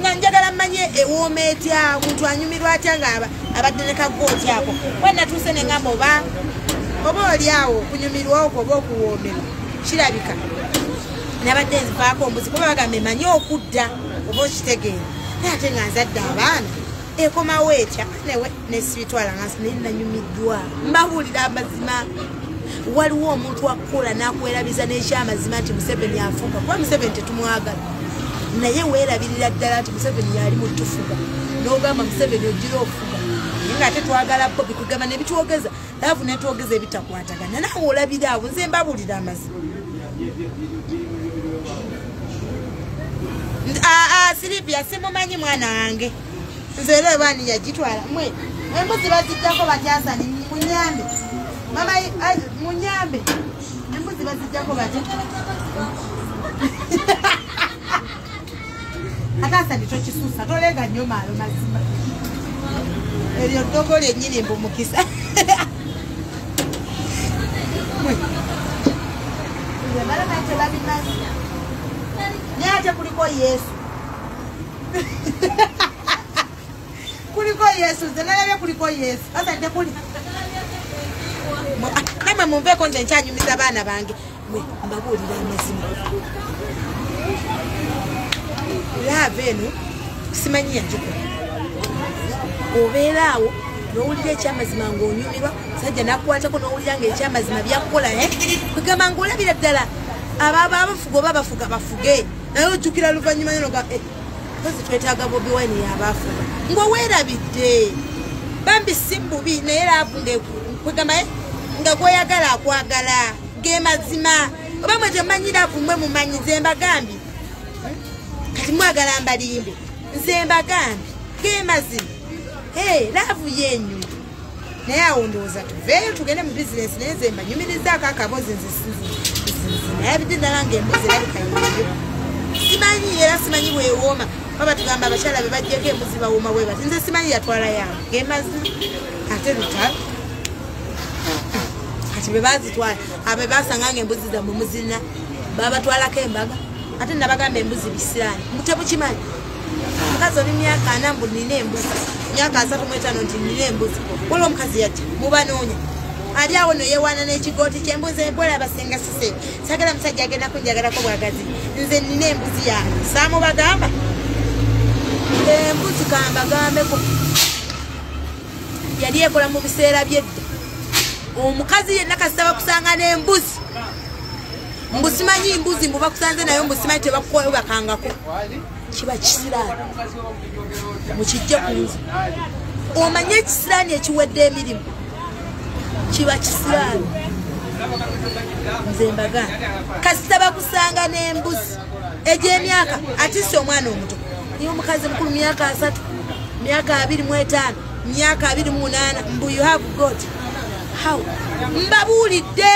nga njagala mmanye ewooma etya omuntu anyumirwa atya nga abadde ne kagooti ako wenatuuse ne ngamba oba oli awo okunyumirwa okwo oba okuwoomerwa kirabika nabadde nzivaako ombuzi kuba bagamba emanyi okudda oba okitegeera naye ate nga nzadde abaana ekomawo etya newe nesibitwala nga naye nanyumiddwa mbabulira amazima waliwo omuntu akkola n'akwerabiza n'ekyamazima nti Museveni afuga kuba Museveni tetumwagala naye weerabirira ddala nti Museveni yali mutufuga n'ogamba Museveni ogira ofuga naye nga ate twagala Bobi kugamba ne bitwogeza laavu netwogeza ebitakwatagana nawe olabira awo nze mbabulira amazima Silipia simumanyi mwana wange nze era baani yagitwala mwe embuzi bazijjako batyasani munyambe mama munyambe embuzi bazijjako batya atasani tokisuusa tolega nnyo maalo mazima eryo ddogo lyennyini mbumukisa naye ate kuliko Yesu kuliko Yesu nze nalabye kuliko Yesu asa tekuli namwe mumveeko nze nkyanyumiza abaana bange mwe mbabuulira amazima laava eno simanyi yagikola obeera awo n'owulira ekyamazima ng'onyumirwa sajja nakukwatako n'owulira nga ekyamazima byakukola kugamba ng'olabira ddala abafuga oba bafuga bafuge naye ojjukira luvannyuma nyonoga kozi twetaaga Bobi Wine yabaafuga ng'oweerabidde bambi si mbubi naye laavu kwegamba nga gweyagala akwagala ge mazima oba mwe temumanyi laavu mwe mumanyi nze mbagambye kati mwagala mbalimbe nze mbagambye ge mazima laavu yenyu naye awo ndowooza tuveeyo tugende mu bizinesi naye nze mbanyumirizaako akabozi naye bidde ddala ng'embuzi erabika yeyo simanyi era simanyi bwewooma baba tugamba abakyala be bajjeko embuzi bawooma bwe bati nze simanyi yatwala yange gemazima ate lutalo kati be bazitwala abe basanga ng'embuzi zammwe muzirina babatwalako embaga ate nabagamba embuzi bisiraani mutemukimanyi mukazi oli myaka 4 mbu nina embuzi myaka 35 nti nina embuzi waliwo omukazi yati mubanoonya ali awo neyewaana n'ekigooti ky'embuzi ebola abasenga sise sagala musajja agenda kunjagalako bwagazi nze nina embuzi yange saamubagamba embuzi kambagambeko yali ekola mu biseera byedda omukazi yenna kasaba kusanga n'embuzi mbusimanyi mbuzi mbuba kusanze nayo mbusimanyi tebakangako kiba kisiraani mukijje kunze omanye ekisiraani ekiwedde emirimu kiba kisiraani nze mbaga kasita bakusanga n'embuzi egy'emyaka atisse omwana omuto niyo omukazi mukulu myaka 3 myaka 25 myaka 28 mbu you have got how mbabuulidde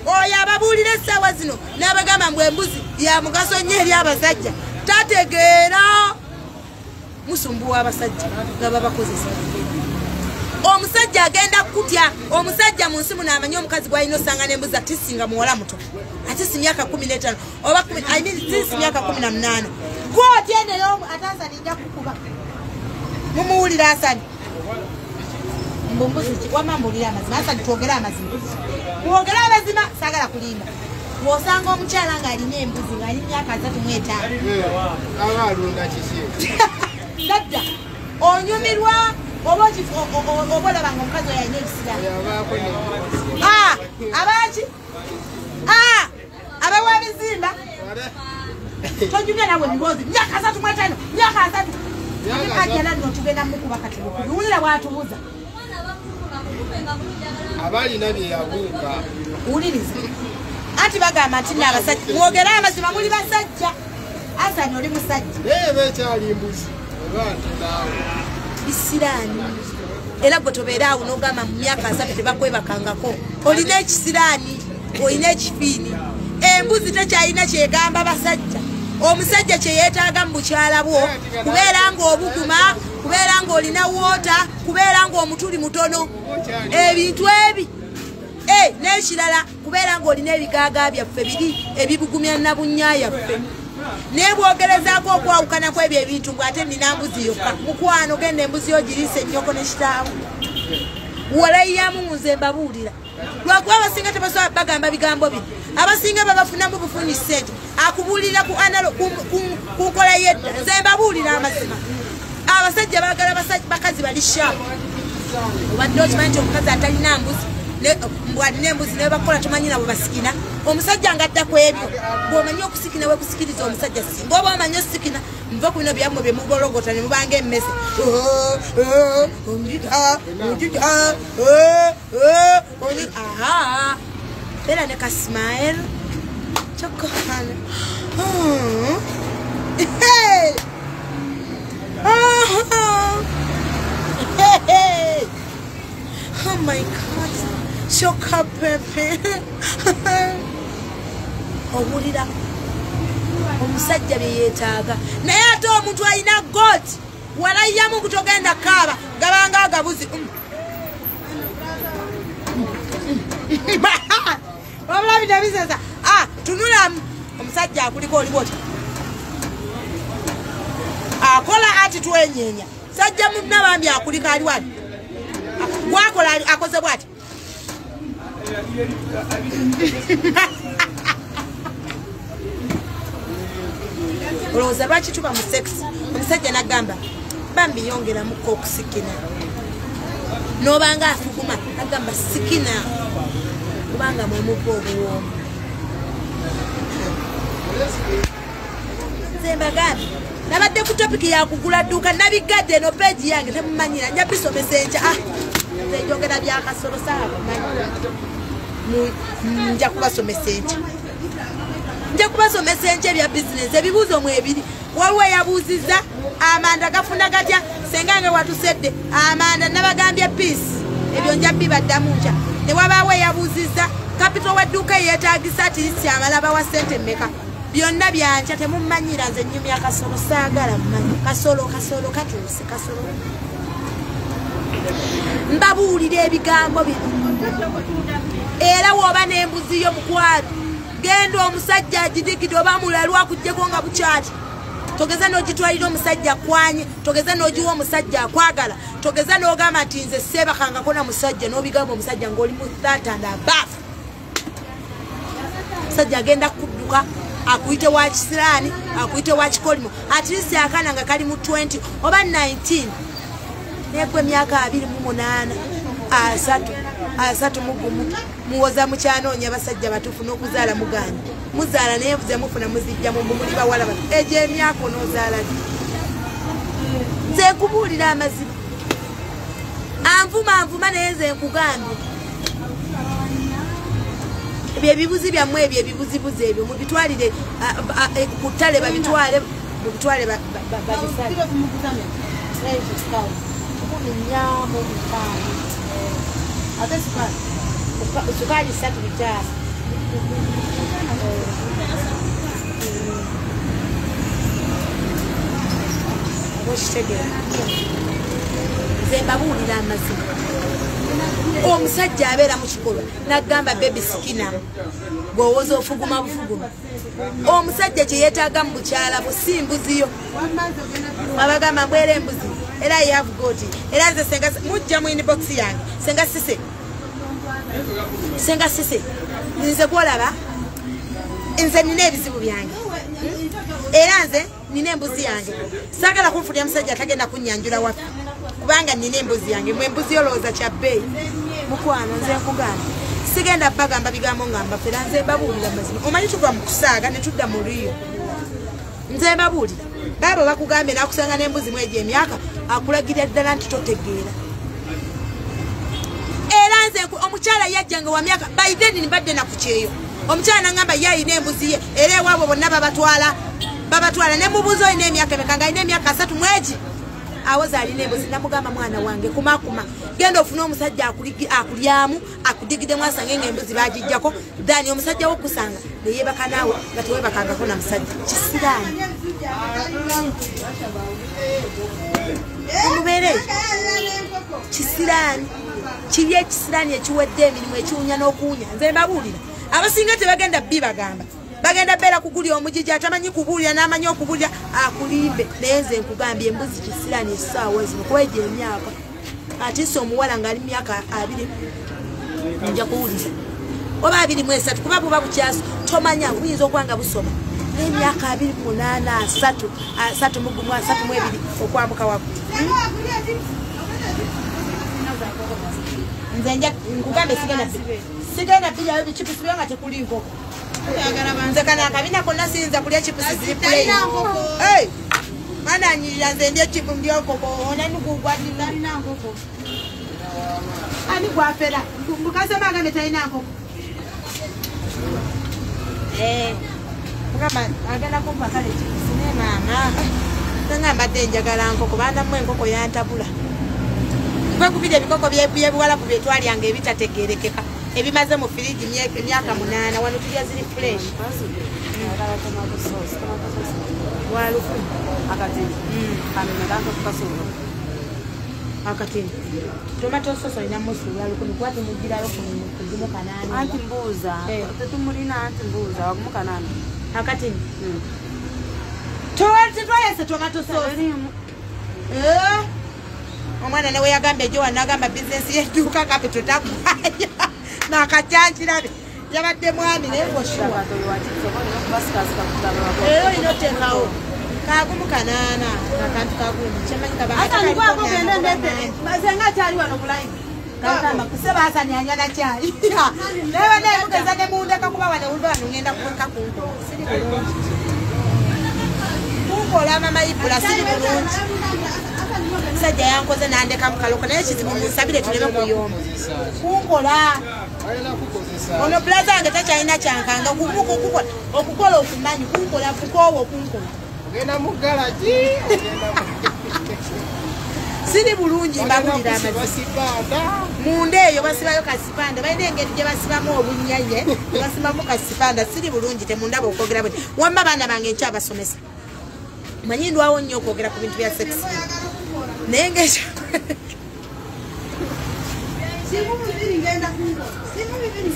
oyo ababuulira essaawa zino n'abagamba mbu embuzi ya mugaso nnyo eri abasajja tategeera musumbuwa abasajja nga babakozesa omusajja agenda kutya omusajja mu nsi muno amanyi omukazi gwalina osanga n'embuzi atisinga muwala muto ate si myaka 15 oba si myaka 18 kooti eneyo atansani nja kukuba mumuwulira asani mbumbuzi wamambulira amazima asani twogere amazima twogere amazima saagala kulimba bw'osanga omukyala ng'alina embuzi ng'ali myaka 35 abalunda kiki nadda onyumirwa oba olabanga omukazi oyo alina ebisira abaki abawa bizimba tojumya nawe mibozi myaka 35 myaka 3 ajala nno tugenda mukuba katubukubi wulira bwatubuza abalina bye yabuuka wuliriza anti bagamba nti n'abasajja mwogere amazima muli basajja asani oli musajja naye beekyali mbuzi isiraani era gwe tobeera awo n'ogamba mu myaka 3 tebakwebakangako olina ekisiraani olina ekifiini embuzi tekyalina kyegamba basajja omusajja kyeyeetaaga mu bukyala bwo kubeera ng'obuguma kubeera ng'olina woota kubeera ng'omutuli mutono ebintu ebi n'ekirala kubeera ng'olina ebigaaga byaffe biri ebibugumya nabunnya yaffe naye bwogerezaako okwawukana kw'ebyo ebintu ng'ate nina mbuzi yokka mukwano genda embuzi yo giriisa ennyoko ne kitaawo walayiyamu nze mbabuulira lwakuba abasinga tebasobola bagamba bigambo bino abasinga babafunamu bufunyi ssente akubuulira ku nkola yedda nze mbabuulira amazima abasajja baagala bakazi bali shaapu obadde okimanyi nti omukazi atalina mbuzi mbwalina embuzi naye bakola tomanyi nabo basikina omusajja ngadda ku ebyo bw'omanyi okusikina wekusikiriza omusajja singa oba omanyi osikina muve ku bino byammwe bye mugologota ne mubanga emmese beera ne kasmael kyokkohana oh my god shoka pepe owulira omusajja bye yeetaaga naye ate omuntu alina goti walayiyamu kutogenda kaaba gabanga agabuzi wabulabi tebisesa tunulamu omusajja akuliko olibota akola ati twenyeenya sajja munnabambi akulika ali wali gwakola akoze bwati olowooza lwaki tuba mu sex omusajja nagamba bambi yongeramuko okusikina n'obanga afuguma agamba sikina kubanga mwemuva obuwoomu nze mbagambe nabadde ku topiki yakugula dduuka nabigadde eno peegi yange temumanyira nja bisomesa enkya nze njogera byakasolo nja kubasomesa enkya nja kubasomesa enkya ebya bizinesi ebibuuzo mwebiri waliwo eyabuuzizza amanda gafuna gatya sengange watusedde amanda nabagambye piisi ebyo nja bibaddamu nkya ne wabaawo eyabuuzizza kapito w'edduuka yeetaagisa atirisya amalaba wa sente mmeka byonna byankya temumanyira nze nnyumi akasolo saagala mmanyi kasolo katuuse kasolo mbabuulira ebigambo bino era wooba n'embuzi yo mukwano genda omusajja agidikide oba mulalwa akuggyeko nga bukyati togeza n'ogitwalira omusajja akwanye togeza n'ogiwa omusajja akwagala togeza n'ogamba nti nze seebakangako na musajja n'obigamba omusajja ng'oli mu 30 and above omusajja agenda kudduka akuyite wa kisiraani akuyite wa kikolimo at least akaana nga kali mu 20 oba 19 nekwe emyaka 28 asatu mugumu muwoza mukyanoonya basajja batuufu n'okuzaala muganya muzaala naye vuze mufuna muzijja mu muli bawala egyo emyaka onoozaala nze nkubuulira amazima anvuma naye nze nkugambye ebyo ebibuzi byammwe ebyo ebibuzibuzi ebyo mubitwalire ku ttale babitwale mubitwale babisale nyamo mukali ate sukali 3 bitano Zembabuulira amazima omusajja abeera mu kikolwa n'agamba baby sikina bw'owooza ofuguma bufuguma omusajja kye yeetaaga mu bukyala busimbuziyo abagamba mbwera embuzi era yavugoti era nze senga mujja mu inbox yange senga sise nze gwolaba nze nina ebizibu byange era nze nina embuzi yange saagala kunfulira musajja atagenda kunnyanjula waffe kubanga nina embuzi yange mwe embuzi yolowooza kya bbeeyi mukwano nze nkugamba sigenda bagamba bigambo ngamba fera nze babuulira mazima omanyi tuva mu kusaaga ne tudda mu liyo nze babuulira baabo bakugambye n'akusanga n'embuzi mu egyo emyaka akulagirira ddala nti totegeera era nze omukyala yajjanga wa myaka by then nibadde nakukyeyo omukyala nangamba ye ayina embuzi ye era ewaabwe bonna babatwala ne mubuuza olina emyaka emeka nga alina emyaka 3 mwegi awoza alina embuzi namugamba mwana wange kumakuma genda ofune omusajja akulyamu akudigidemu asange ng'embuzi bagijjako dani omusajja wokusanga neyebaka naawe nga tewebakangako na musajja kisiraani omubeere kisiraani kiri ekisiraani ekiwedde emirimu ekiwunya n'okuwunya nze mbabuulira abasinga tebagenda bagamba bagenda beera kugulya omujiji atamanyi kubuulira n'amanyi okubuulira akulimbe naye nze nkugambye embuzi kisiraani essaawa zino kuba egyo emyaka ate si omuwala ng'ali myaka 2 nja kuwulira oba 23 kuba buba bukyaso tomanya buyinza okuba nga busoma n'emyaka 28 3 mu gumu 3 mu 2 okwambuka wako nze nja nkugambe sigenda bijjayo bichipusi byanga tekuli nkoko nze kana akabina konna siyinza kulya chipusi ziri plain mananyirira nze ndya chipu ndya nkoko onani kugwadina nkoko ani gwafera mukasema agambe talina nkoko mugamba agenda kumpa kale chipusi ne maama nangamba te njagala nkoko baana mmwe enkoko yantabula kwekubira ebikoko byebiwalapu byetwalyanga ebitategerekeka ebimaze mu firiji emyaka 8 wano tulya ziri fresh akatini tomato sauce ina musu walukuni kwati mujirayo kuzimu kanani anti mbuza tetumulina anti mbuza wakumu kanani akatini twalese tomato sauce omwana nawe yagambye jo wanagamba business yeduuka capital takwaya nakacyanjirabe yabadde mwami naye ngoshuwa ero inotekawo kagumu kanana nakantu kagumu kyamanyikabazenga kyali wano bulayi kakamba kuseba asani anyana kyali newe nemugeza nemundeka kuba wane ulba wano ngenda kuweka kunko siri bulungi kunkola mama ibula siri bulungi sajja yankoze nandeka mukaloko naye kizibu munsabire tuleme kuyomba kunkola ono blaza wange takyalina kyankanga okukola okumanyi kunkola kukoowa okunkola ogenda mu galaji siri bulungi mbabulira amazima munda eyo basibayo kasipanda balina engeri gye basibamu obunyanye basibamu kasipanda siri bulungi temundaba okwogera bwe wamma baana bange nkyabasomesa manyi ndwawo nnyo okwogera ku bintu bya seksi naye ngekyo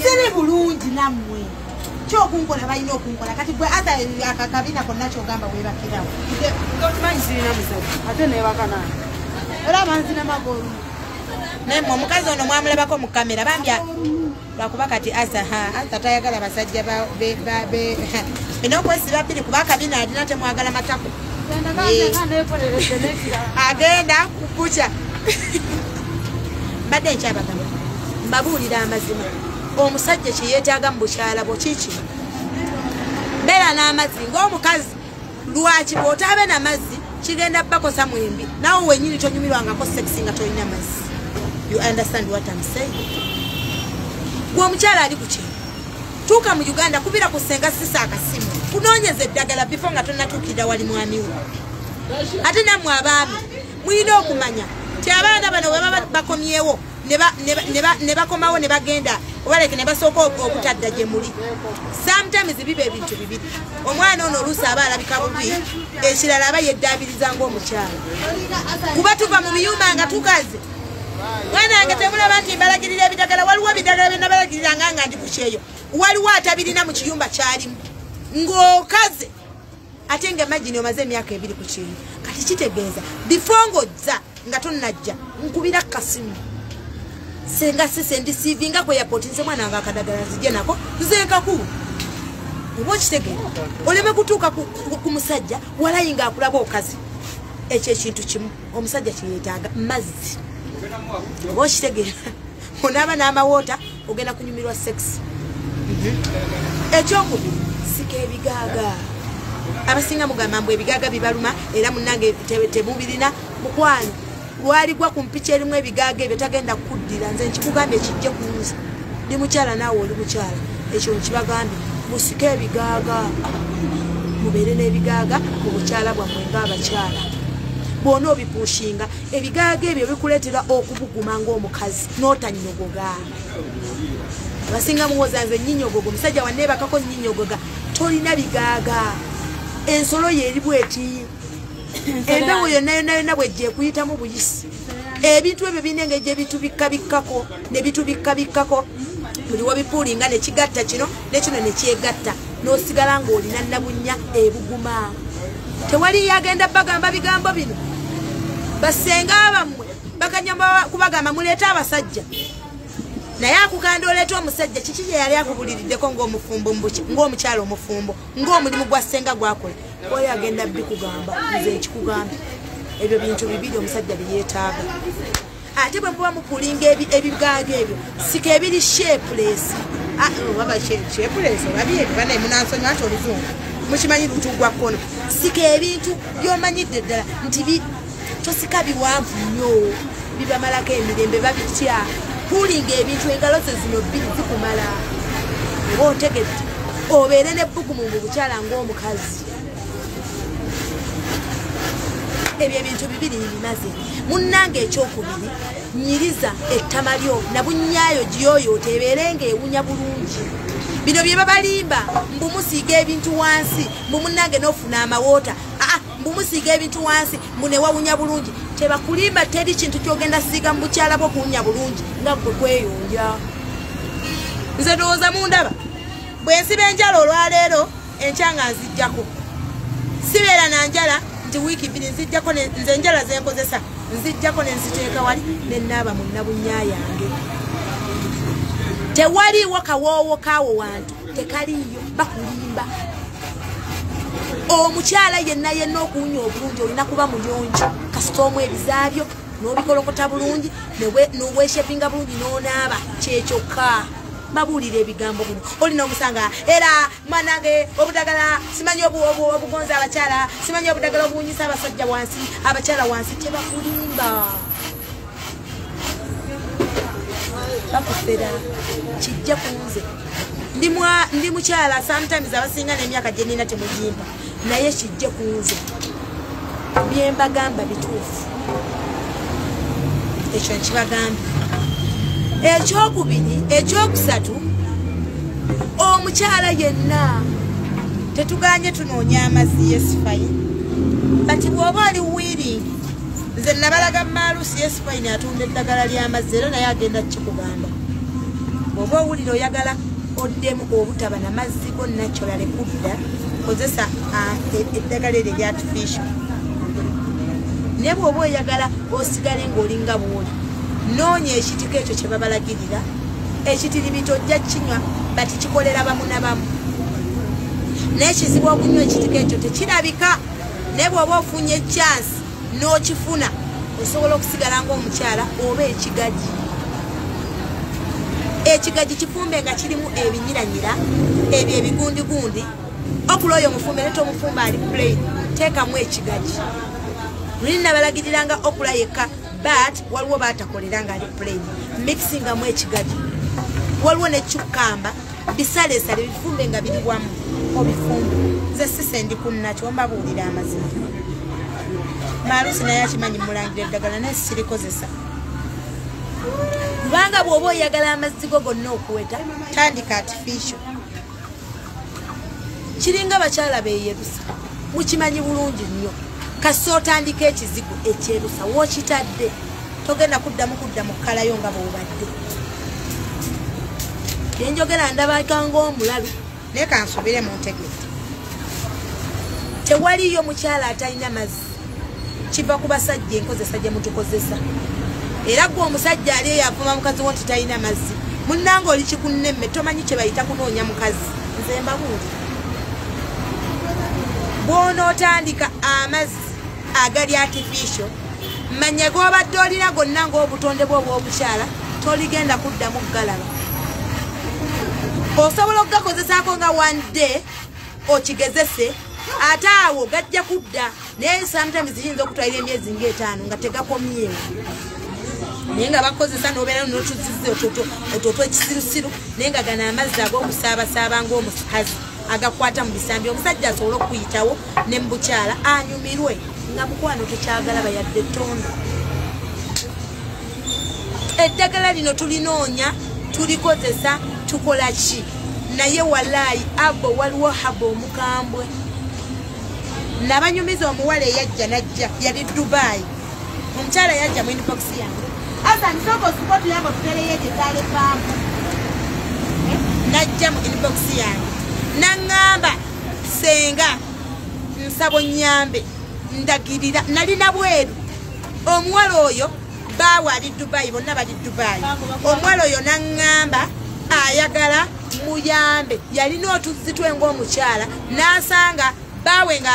siri bulungi nammwe kyokunkola balina okunkola kati gwe ata akakabina konna kyogamba webakirawo okimanyi sirina musawo ate nebakanaa era banzina magolu naye mwe omukazi ono mwamulabako mu kamera bambya lwakuba kati asa tayagala basajja binokwesiba bbiri kuba akabina alina temwagala matako agenda kukucha mbadde nkyabagamba mbabuulira amazima omusajja kyeyeetaaga mu bukyala bwo kiki beera n'amazzi ng'omukazi lwaki bw'otaabe n'amazzi kigenda bakosa mwembi nawe wenyini tonyumirwangako sexi nga tolina mazzi. You understand what I'm saying? Gwe omukyala ali ku kintu tuuka mu Uganda kubira kusenga sisa akasimu kunoonyeza eddagala before nga tonnatuukirira wali mwami wo ate nammwe abaami mulina okumanya ti abaana bano bwe bakomyewo ne bakomawo ne bagenda obaleke ne basooka okutadda gye muli sometimes biba ebintu bibiri omwana ono oluusi aba alabika bubi ekirala aba yeddaabiriza ng'omukyala kuba tuva mu biyumba nga tukaze mwana wange temulaba nti mbalagirira ebidagala waliwo ebidagala bye nabalagiriranga nga ndi ku kyeyo waliwo atabirina mu kiyumba kyalimu ng'okaze ate nga imagine omaze emyaka 2 ku kyeyo kati kitegeeza before ng'ojja nga tonnajja nkubira kasimu senga sise ndisivinga kwa airport nze mwana nga akadagala zije nako nzenkaku obo kitegeera oleme kutuuka ku musajja walayinga akulaba okazi ekyo ekintu kimu omusajja kiyetaaga mazzi obo kitegeera onaaba n'amawota ogenda kunyumirwa sex ekyokubiri sika ebigaaga abasinga mugamba mbu ebigaaga bibaluma era munnange temubirina mukwano lwali gwa ku mpicha erimu ebigaaga ebyo tagenda kuddira nze nkikugambye kijje kunze ndi mukyala naawe oli mukyala ekyo nkibagambye musike ebigaaga mubeere n'ebigaaga mu bukyala bwammwe ng'abakyala bwona obipushinga ebigaaga ebyo bikuleetera okubuguma ng'omukazi n'otanyogoga abasinga muwoza nze nnyinyogoga omusajja wanneebakako nnyinyogoga tolina bigaaga ensolo yeeri bweti embewo yonna bwejja ekuyitamu buyisi ebintu ebyo binenge gye bitubikkabikkako ne bitubikkabikkako buli wabipuulinga ne kigatta kino ne kino ne kyegatta n'osigala ng'olina nabunnya ebuguma tewali yagenda bagamba bigambo bino basenga bammwe bakanyamba kubagamba muleete abasajja naye akuganda oleeta omusajja kiki kye yali akubuliriddeko ng'omukyala omufumbo ng'omulimu gwa ssenga gwakola oyo agenda bikugamba nze nkikugamba ebyo bintu bibiri omusajja byeyeetaaga ate bwe muba mupulinga ebigaaga ebyo sika ebiri shapeless baba shapeless olabyebi banaye munansonyi ate oluzungu mukimanyi lutu gwa kkono sika ebintu by'omanyidde ddala nti tosika biwanvu nnyo bibamalako emirembe babitya pulinga ebintu engalo ze zino bbiri zikumala oba otegedde obeere n'ebbugumu mu bukyala ng'omukazi ebyo ebintu bibiri bimaze munnange ekyokubiri nyiriza ettama lyo nabunyaayo gyoyo tebeere ng'ewunya bulungi bino bye babalimba mbumusiiga ebintu wansi mbumunnange n'ofuna amawoota mbumusiiga ebintu wansi mbunewawunya bulungi tebakulimba teri kintu kyogenda siiga mu bukyala bwo kuwunya bulungi nga gwe kweyonja nze ndowooza mundaba bwe nsiba enjala olwaleero enkya nga nzijjako sibeera na njala nti wiiki 2 nzijjako nze enjala zenkozesa nzijjako ne nziteeka wali ne nnaaba mu nnabunya yange tewaliiwo kawoowo kaawo wantu tekaliiyo bakulimba omukyala yenna okuwunya obulungi olina kuba muyonjo kasita omu ebizaabyo n'obikolokota bulungi n'obweshepinga bulungi n'onaaba kyekyokka babuulira ebigambo bino olina omusanga era mwanange obudagala simanyi obugonza abakyala simanyi obudagala obuwunyisa abasajja wansi abakyala wansi tebakulimba bakufera kijja kunze ndi mukyala sometimes abasinga n'emyaka gye nina temugimba naye kijje kunze bye mbagamba bituufu ekyo nkibagambye ekyokubiri ekyokusatu omukyala yenna tetuganye tunoonya amazzi yesifayi kati bw'oba ali wiring nze nabalaga maalusi yesifayi atunda eddagala ly'amazzi era naye agenda kikugamba bw'oba owulira oyagala oddemu obutaba namazzi go natural kudda kozesa eddagala eryo erya artificial naye bw'oba oyagala osigale ng'olinga bw'oli noonya ekitiko ekyo kye babalagirira ekitiri tojja kinywa bati kikolera bamu na bamu naye kizibu okunywa ekitiko ekyo tekirabika naye bw'oba ofunye chance n'okifuna osobola okusigala ng'omukyala oba ekigaji ekigaji kifumbe nga kirimu ebinyiranyira ebyo ebigundigundi okula oyo omufumbe nete omufumbe ali plain teekamu ekigaji luli nabalagiriranga okula yekka but waliwo baatakolera nga ali plain mixingamu ekigaji waliwo ne cucamba bisale sale bifumbe nga biri wamu obifumbe nze sisendi kunnakyo mbabuulira amazima Marusi naye akimanyi mulangira eddagala naye sirikozesa kubanga bw'oba oyagala amazzi go gonna okuweta tandika artificial kiringa bakyala beeyerusa mukimanyi bulungi nnyo kasi otandika ekizigo ekyerusa wookitadde togenda kuddamu kkalayo nga bw'obadde yenjogera ndabaka ng'omulalu naye kansubire mu ntegedde tewaliyo mukyala atalina mazzi kiva ku basajja enkozesa gye mutukozesa era gwe omusajja ali eyo avuma mukazi wo nti talina mazzi munnange oli kikunnemme tomanyi kye bayita kunoonya mukazi nze mbabuuli bw'onootandika amazzi agali artificial manya g'obadde olina gonna ng'obutonde bwe obw'obukyala toligenda kuddamu galaba osobola okugakozesaako nga one day okigezese ate awo gajja kudda naye sometimes ziyinza okutwalira emyezi nga5 nga tegakomyewo naye nga bakozesa n'obeera n'otuzizza otwo ekisirusiru naye nga gana amazzi ag'okusaabasaaba ng'omukazi agakwata mu bisambi omusajja asobole okuyitawo ne mu bukyala anyumirwe nga mukwano tekyagalaba yadde ettondo eddagala lino tulinoonya tulikozesa tukola ki naye walaayi abo waliwo haba omukambwe nabanyumiza omuwala eyajja najja yali Dubai omukyala yajja mu inbox yange asa nisoko support yabo tutereyo gyetale pampu najja mu inbox yange nangamba senga nsabo nyambe ndagirira nalina bweru omuwala oyo bawa ali Dubai bonna bali Dubai omuwala oyo nangamba ayagala muyambe yalina otuzitwe ng'omukyala nasanga bawe nga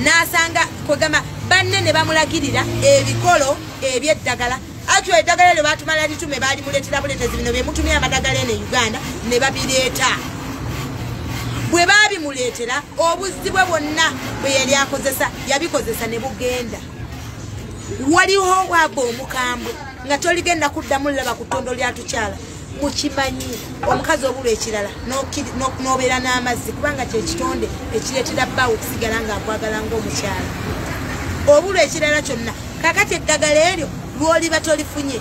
nasanga kwegamba banne ne bamulagirira ebikolo ebyeddagala atyo eddagala lyo batumala litume baali muleetera buleetezi bino bye mutumye amadagala ene Uganda ne babireeta bwe baabimuleetera obuzzi bwe bwonna bwe yali akozesa yabikozesa ne bugenda waliwo waba omukambwe nga toligenda kuddamu laba ku ttondo lya tukyala mukimanyi omukazi obulwa ekirala n'obeera n'amazzi kubanga kyekitonde ekireetera bbaawe okusigala ng'akwagala ng'omukyala obulwa ekirala kyonna kakati eddagala eryo lw'oliba tolifunye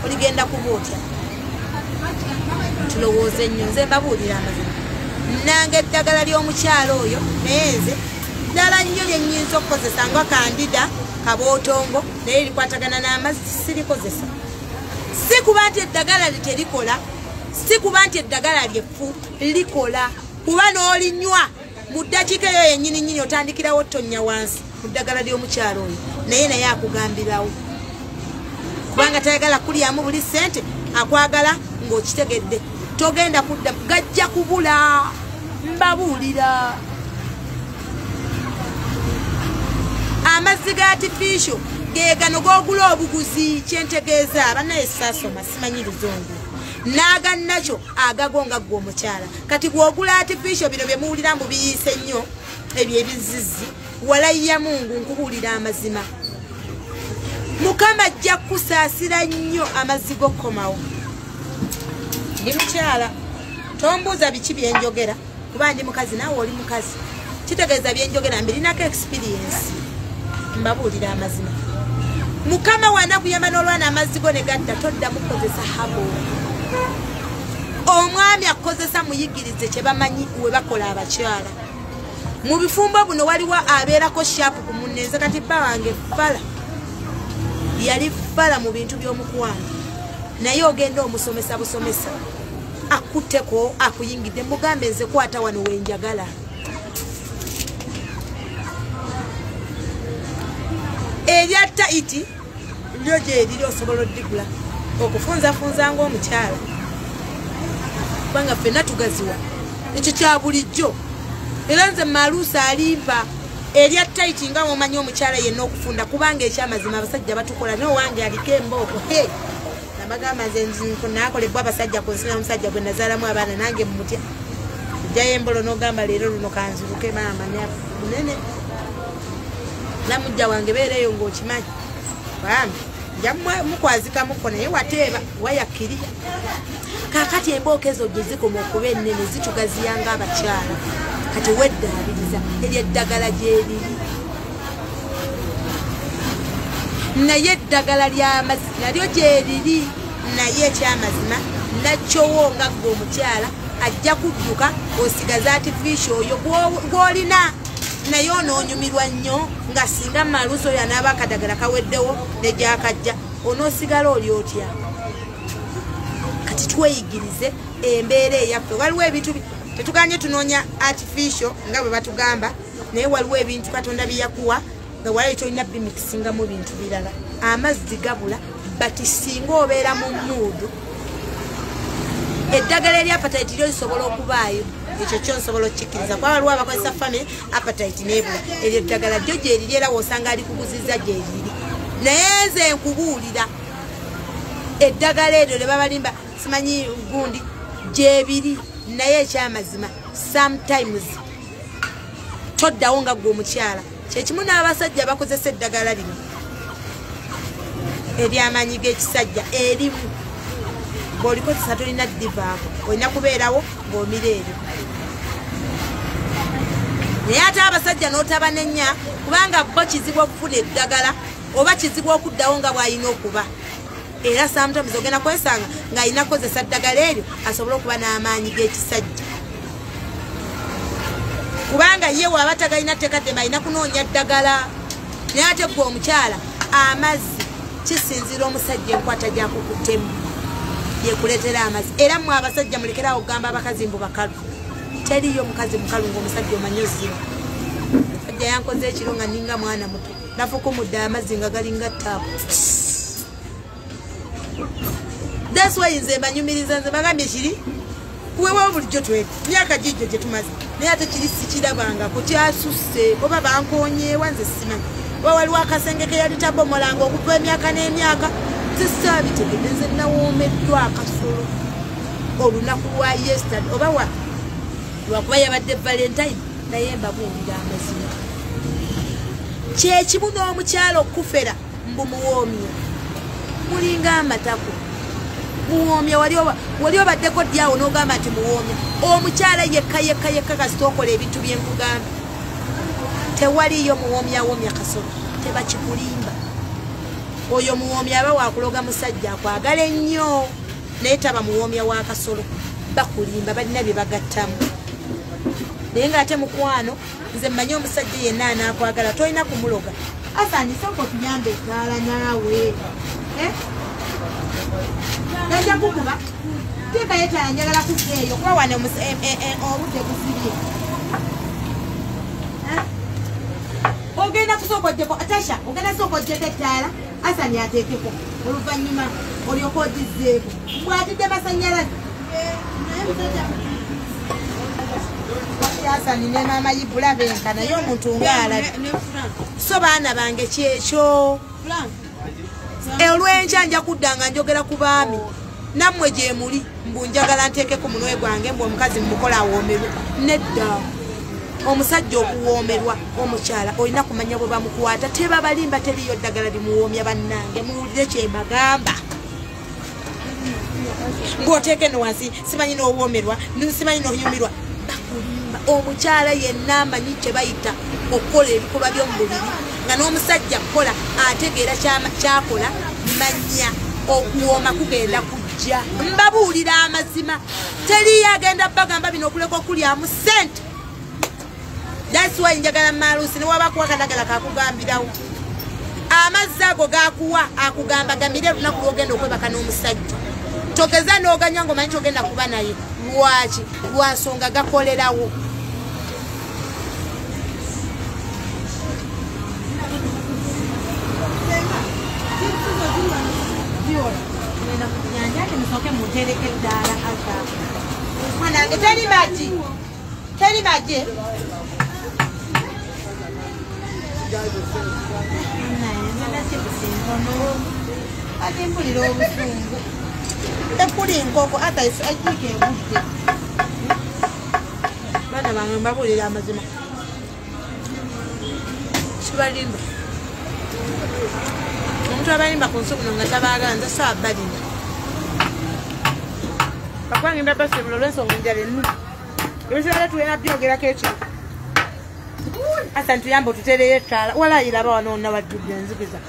oligenda kuba otya tulowooza ennyo nze mbabuulira amazima nange eddagala ly'omukyala oyo naye nze ddala nnyo lye nnyinza okukozesa nga kandida kabootongo naye likwatagana n'amazzi sirikozesa si kuba nti eddagala literikola si kuba nti eddagala lyeffu likola kuba n'olinywa mu ddakiika eyo yennyini nnyini otandikirawo ttonnya wansi mu ddagala ly'omukyalo oyo naye akugambirawo kubanga tayagala kulyamu buli ssente akwagala ng'okitegedde togenda kudda gajja kubula mbabuulira amazzi ga artificial gegano gogula obuguzi kyentegeeza abanaye saasoma simanyi luzungu n'agannakyo agagonga gwe omukyala kati gwogula artificial bino bye muwulira mbu biyise nnyo ebyo ebizizi walayya mungu nkubuulira amazima mukama ajja kusaasira nnyo amazzi g'okkomawo ndi mukyala tombuuza biki byenjogera kuba ndi mukazi naawe oli mukazi kitegeeza byenjogera mbirinako experience mbabuulira amazima mukama wanakuyamba n'olwana amazzi go ne gadda toddamu kukozesa habo omwami akozesa muyigirize kye bamanyi we bakola abakyala mu bifumbo buno waliwo abeerako shapu ku munnenze kati bba wange ffala yali ffala mu bintu by'omukwano naye ogenda omusomesa busomesa akutteko akuyingidde mugambe nze kwata wano wenjagala erya taiti lyo gyeriri osobola oddigula okufunzafunza ng'omukyala kubanga ffenna tugaziwa ekyo kya bulijjo era nze maluusi alimpa erya taiti nga mumanyi omukyala yenna okufunda kubanga ekyamazima abasajja batukola n'owange aliko embooko nabagamba nze naakolebwa abasajja kunsina omusajja gwe nazaalamu abaana nange mumutya ejjayo embolo n'ogamba leero luno kanziruke maama munene namujja wange beereyo ng'okimanyi bambi jamwe mukwazika muko naye wateeba wayakiriya kakati embookezo gye zikoma okuba ennene zitugaziyanga abakyala kati weddaabiriza eryeddagala gyeriri naye eddagala ly'amazima nalyo gyeriri naye ekyamazima nakyowo nga gwe omukyala ajja kudduka osigaza artificial oyo gw'olina naye onoonyumirwa nnyo nga singa maluso oyo anaaba akadagala kaweddewo negyakajja onoosigala oli otya kati tweyigirize embeera eyaffe waliwo ebintu tetuganye tunoonya artificial nga bwe batugamba naye waliwo ebintu katonda byeyakuwa nga walayo kyolina bimikisingamu bintu birala amazzi gabula bati singa obeera mu muudu eddagala eri appetite lyo lisobola okubaayo ekyo kyonsobola okikkiriza kuba waliwo abakozesa family appetite nebula eryo eddagala lyo gyeriri era wosanga alikuguziza gyeriri naye nze nkubuulira eddagala eryo lye babalimba simanyi gundi gyebiri naye ekyamazima sometimes toddawo nga gwe omukyala kyekimu n'abasajja bakozesa eddagala lino ery'amaanyi g'ekisajja erimu bw'olikozesa tolina divaako olina kubeerawo ng'omira eryo naye ate abasajja n'otabanenya kubanga bo kizibu okufuna eddagala oba kizibu okuddawo nga bw'alina okuba era sometimes ogenda kwesanga ng'alina kukozesa ddagala eryo asobole okuba n'amaanyi g'ekisajja kubanga ye waba tagalina tekaddema alina kunoonya ddagala naye ate gwe omukyala amazzi kisinzira omusajja enkwata gyakukuttemu yekuleetera amazzi era mmwe abasajja mulekerawo okugamba abakazi mbu bakalu teriyo omukazi mukalu ng'omusajja omanyi ozima sajja yankoze ekiro nga ninga mwana muto nafukumudde amazzi nga galinga taapu that's why nze mbanyumiriza nze bagambye kiri kuweewo bulijjo twete myaka gijjo gye tumaze naye ate kiri sikirabangako kyasusse oba bankonyeewa nze simanyi oba waliwo akasenge ke yali tabomolanga okuva emyaka n'emyaka zisaabitegedde nze nawoomeddwa akasolo olunaku lwa yesterday oba lwakuba yabadde valentine naye mbabuulira amazima kyekimu n'omukyala okufera mbu muwoomye mulinga amatako muwoomya wali obaddeko ddyawo n'ogamba nti muwoomya omukyala yekka kasita okola ebintu byenkugamba tewaliyo muwoomyawoomya kasolo tebakikulimba oyo muwoomya aba wakuloga musajja akwagala ennyo naye taba muwoomya wa kasolo bakulimba balina bye bagattamu naye ng'ate mukwano nze mmanyi omusajja yenna anaakwagala tolina kumuloga asaanise okutuyamba ettaala naawe najja kukuba teeka yettaala njagala kugeeyo kuba wane obudde busibye ogenda kusooka ogyeko atasha ogenda sooka ogyeko ettaala asani ateekeko oluvannyuma olyoka ogizzeeko bwatidde masanyalaze asani ne maama yibula benka naye omuntu ng'alabi so baana bange kyekyo olw'enkya nja kudda nga njogera ku baami nammwe gye muli mbu njagala nteeke ku munwe gwange mbu omukazi mumukola awoomerwe nedda omusajja okuwoomerwa omukyala olina kumanya bwe bamukwata tebabalimba teriyo ddagala limuwoomya bannange muwulire kyembagamba ng'oteeke no wansi simanyi n'owoomerwa simanyi n'onyumirwa bakulimba omukyala yenna amanyi kye bayita okukola ebikolwa by'omubiri nga n'omusajja kukola ategeera kyakola manya okuwooma kugenda kujja mbabuulira amazima teriyo agenda bagamba bino okuleka okulyamu ssente. That's why njagala malusi ne waba kuwa kadagala kakugambirawo amazzi ago gakuwa akugamba gambire lunaku lwogenda okwebaka n'omusajja togeza n'oganya ng'omanyi kyogenda kuba naye lwaki lwansonga gakolerawo mwanange teri maji ate mpulira obusungu tekuli nkoko ate ajike ebudde baana bange mbabuulira amazima kibalimba omuntu abalimba ku nsuku nga tabaganza so abalina bakwangenda basibula olw'ensonga enjala ennuma ebisibala tulina byogerako ekyo asa ntuyamba otutereyo ettaala walayira aba wano onna wajjudde enzikiza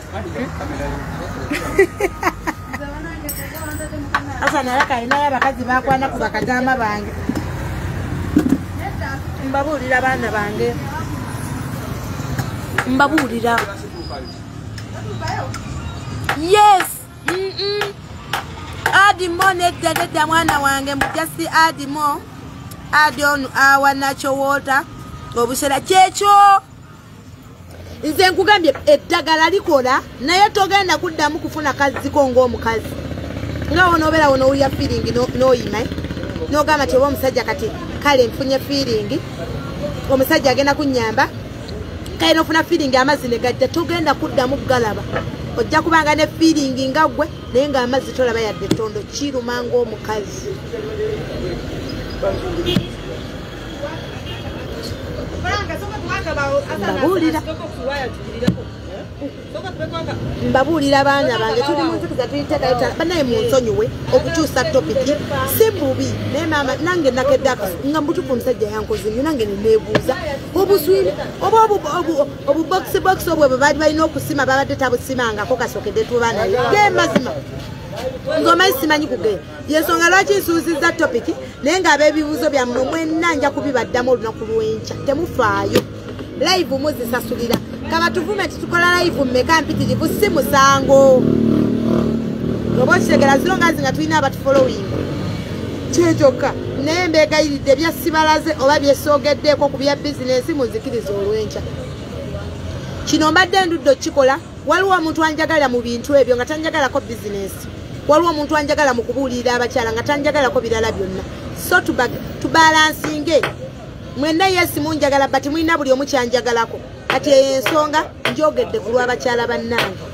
asa nalaka alinayo abakazi bakwana ku bakadaama bange mbabuulira baana bange mbabuulira yes adimo nedda mwana wange mujasi adimo adi onu awa nacho water obusera kyekyo nze nkugambye eddagala likola naye togenda kuddamu kufuna kazziko ng'omukazi nga wonobeera wonowulya feeling noyima nogamba ti oba omusajja kati kale nfunye feeling omusajja agenda kunyamba kale nofuna feeling amazzi negajja togenda kuddamu galaba ojja kubanga ne feeling nga gwe naye nga amazzi tolaba yadde ettondo kiruma ng'omukazi mbabuulira baana bange tuli mu nzikiza tuyiteekayo banaye munsonyiwe okukyusa topiki si bubi naye maama nange nakedde nga mutufu omusajja yankoze nnyo nange neneebuuza obuswimi oba obubokisibokisi obwo bwe baali balina okusima babadde tabusimangako kasookedde tubanayo ge mazima ng'omanyi simanyi kugenda yensonga lwaki nsuuzizza topiki naye ng'ab'ebibuuzo byammwe mwenna nja kubibaddamu olunaku lw'enkya temufaayo live muzisasulira kaba tuvume tutukola live mmeka mpitirivu si musango oba okitegera zilongazi nga tulina abatufollowing kyekyokka naye mbeegayiridde byassibalaze oba byesoogeddeeko ku bya bizinensi muzikiriza olw'enkya kino mbadde ndudde okikola waliwo omuntu anjagalira mu bintu ebyo nga tanjagalako bizinensi waliwo omuntu anjagala mu kubuulirira abakyala nga tanjagalako birala byonna so tubalansinge mwenna yesi munjagala bati mulina buli omu kyanjagalako kati eyo ensonga njogedde ku lw'abakyala bannange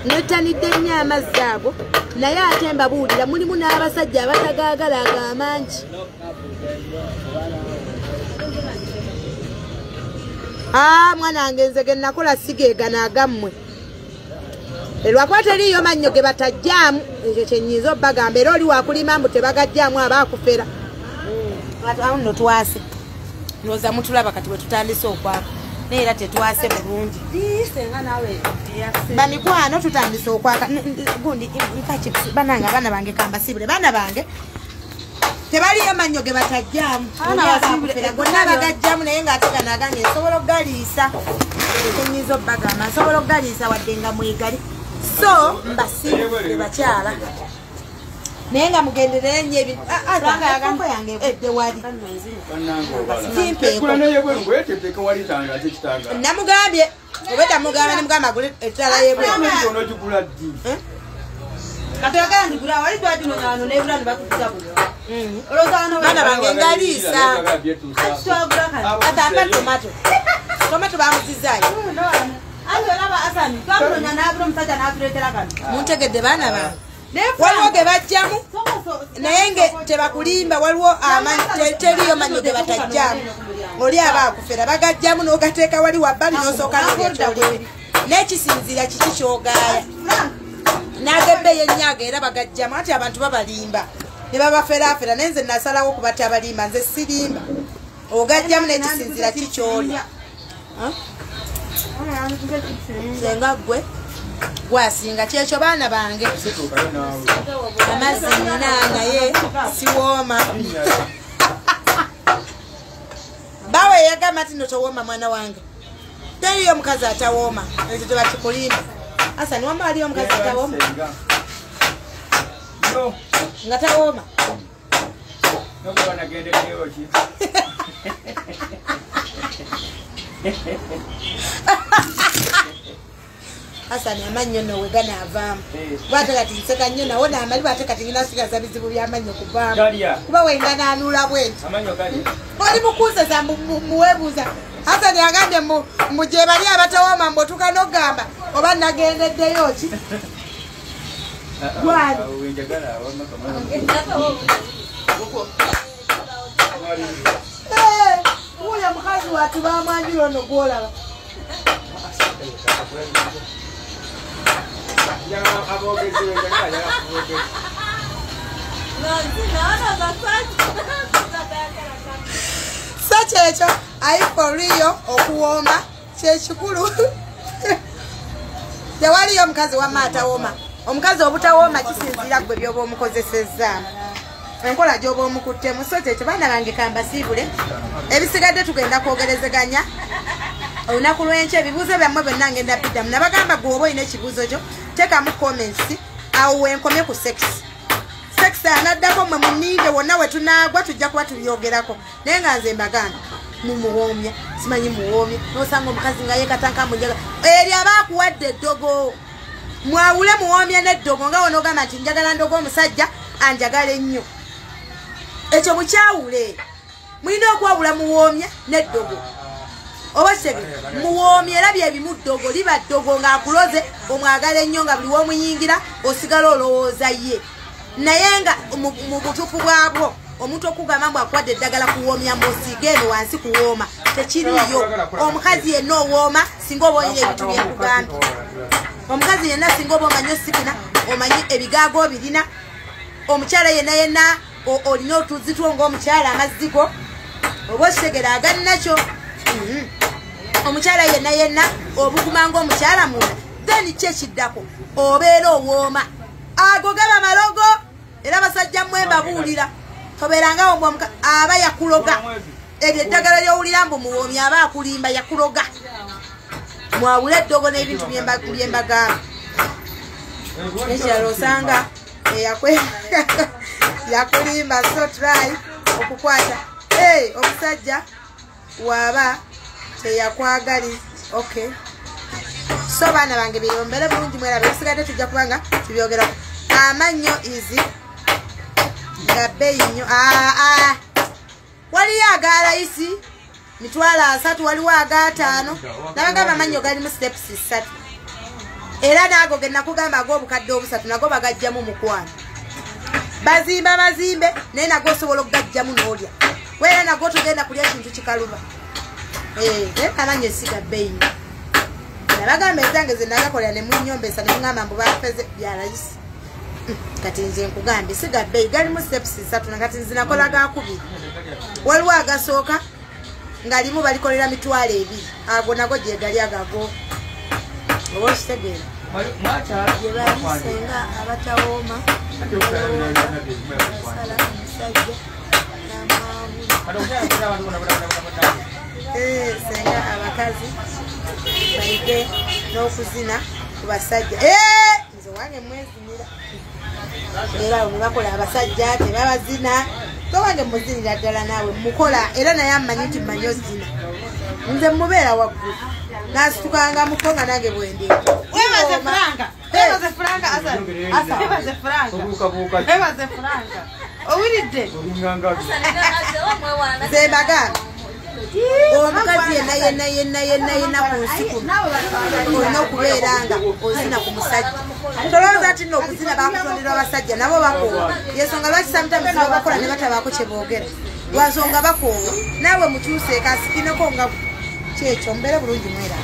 mwettanidde nnyo amazzi ago naye ate mbabuulira mulimu n'abasajja abatagaagala ag'amangi mwana wange nze ge nakola sigeegana agammwe elwakuba teriiyo mannyo ge batajjaamu ekyo kyennyinza obbagamba era oli wakulima mbu tebagajjaamu abaakufera nno twase ndowooza mutulaba kati bwe tutandise okwaka naye era tetwase bulungi bamikwano tutandise okwaka gundi banange abaana bange kambasibule baana bange tebaliyo mannyo ge batajjaamu gonna bagajjamu naye ng'ategana agange nsobola okugaliisa ekyenyiza obbagamba nsobola okugaliisa wadde nga mwegali so mbasibule bakyala naye nga mugenderere nnyo ebintu enkoko yange evudde wali namugambye oba tamugamba nemugamba agule ettala yebwebaana bange ngaliisa atamba tomato bamuzizaayo muntegedde baana bange waliwo ge bajjamu naye nge tebakulimba waliwo teriyo mannyo ge batajjamu oli aba akufera bagajjamu n'ogateeka wali wabbali n'osooka ngekyogeri n'ekisinziira kiki kyogaaya n'agebbeeyo ennyaga era bagajjamu ati abantu babalimba ne babaferaafera naye nze nasalawo okubata abalimba nze sirimba ogajjamu n'ekisinziira kikyolya senga gwe gwasinga kyekyo baana bange amazzi nina naye siwooma bawe yagamba ti notowooma mwana wange teriyo omukazi atawooma ekyo tebakikulimba asa niwamba aliyo omukazi atawooma nga tawooma Hasani amannyo no wegana avaamu bwate kati nseka nnyo nawo n'amali bwate kati ngina sigaza bizibu by'amannyo kuvaamu kuba wengana anula bwenti oli mukuuseza muweebuuza Hasani agambye mugye bali abatawooma mbotuka n'ogamba oba nagendeddeyo ki gwali uyo mukazi watu bamwanjula ono gwolaba Kyekyo ayiko liyo okuwooma kyekikulu. Tewaliyo omukazi wamma atawooma. Omukazi obutawooma kisinziira gwe byoba omukozesezza. Enkola gy'oba omukuttemu. So kyekyo baana bange kambasiibule. Ebisigadde tugenda kwogerezeganya. Olunaku lw'enkya ebibuuzo byammwe byonna ngenda biddamu. Nabagamba gwe oba olina ekibuuzo kyo teekamu comments awo wenkomye ku sex. Sex anaddako mwe muninde wonna we tunaagwa tujja kuba tulyogerako. Naye nga nze mbagamba mumuwoomya simanyi muwoomya n'osanga omukazi nga yeekatanka munjaga eri aba akuwadde eddogo. Mwawule muwoomya n'eddogo nga wonogamba nti njagala ndogo omusajja anjagala ennyo. Ekyo mukyawule. Mulina okwawula muwoomya n'eddogo. Oba kitegere muwoomya era byebimu ddogo liba ddogo ng'akuloze omwagala ennyo nga buli w'omuyingira osigala olowooza ye. Naye nga mu butuufu bwabwo omuntu okugamba mbu akuwadde eddagala kuwoomya mbosiige eno wansi kuwooma tekiriyo. Omukazi yenna owooma singa oba olina ebintu byekugambye. Omukazi yenna singa oba omanyi osikina omanyi ebigaago birina. Omukyala yenna olina otuzi two ng'omukyala amazzigo oba okitegera agalina-kyo. Omukyala yenna obuguma ng'omukyala munda then ki ekiddako obeera owooma. Ago gaba malogo era basajja mmwe mbabuulira tobeeranga omwo aba yakuloga. Ebyo eddagala ly'owulira mbu muwoomya aba akulimba yakuloga. Mwawule eddogo n'ebintu byembagamba. Ekirala osanga yakulimba so try okukwata. Omusajja waaba teyakwagali. Okay. So baana bange biyombere bulungi mwerabe ebisigadde tujja kubanga tubyogerako. Amannyo izi nga bbeeyi nnyo. Waliyo agalayisi mitwalo 3 waliwo aga5 nabagamba amannyo galimu steps 3 era naago ge nakugamba ag'obukadde 3 nago bagajjamu mukwano. Bazimba mazimbe naye nago osobola okugajjamu n'olya. Weera nago tugenda kulya kintu kikaluba. Amannyo esiga bbeeyi. Nabagamba ezange ze nagakolera ne munyombesa ne mungamba mbu bafeze byalayisi. Kati nze nkugambye siga bbeeyi galimu steps 3 kati nze nakola gakubiri. Waliwo agasooka nga limu balikolera mitwalo 2 ago nago gye gali agago. Oba okitegeera gye balisenga abatawooma senga abakazi bayige n'okuzina ku basajja. Nze wange mwezinira era ne bakola abasajja tebabazina. Towange muzinira ddala naawe mukola era naye amanyi nti mmanyi ozina. Nze mubeera waggulu naasitukanga mukonga nange bwendeeta. Webaze Franka. Webaze Franka Asa. Webaze Franka. Webaze Franka. Owulidde? Nze mbagamba omukazi yenna ku nsi kuno olina okubeeranga ozina ku musajja. Tolowooza nti nno okuzina bakutondera abasajja nabo bakoowa. Yensonga lwaki sometimes babakola ne batabaako kye boogera lwansonga bakoowa. Naawe mukyuseeko asikineko nga kyekyo mbeere bulungi mwera.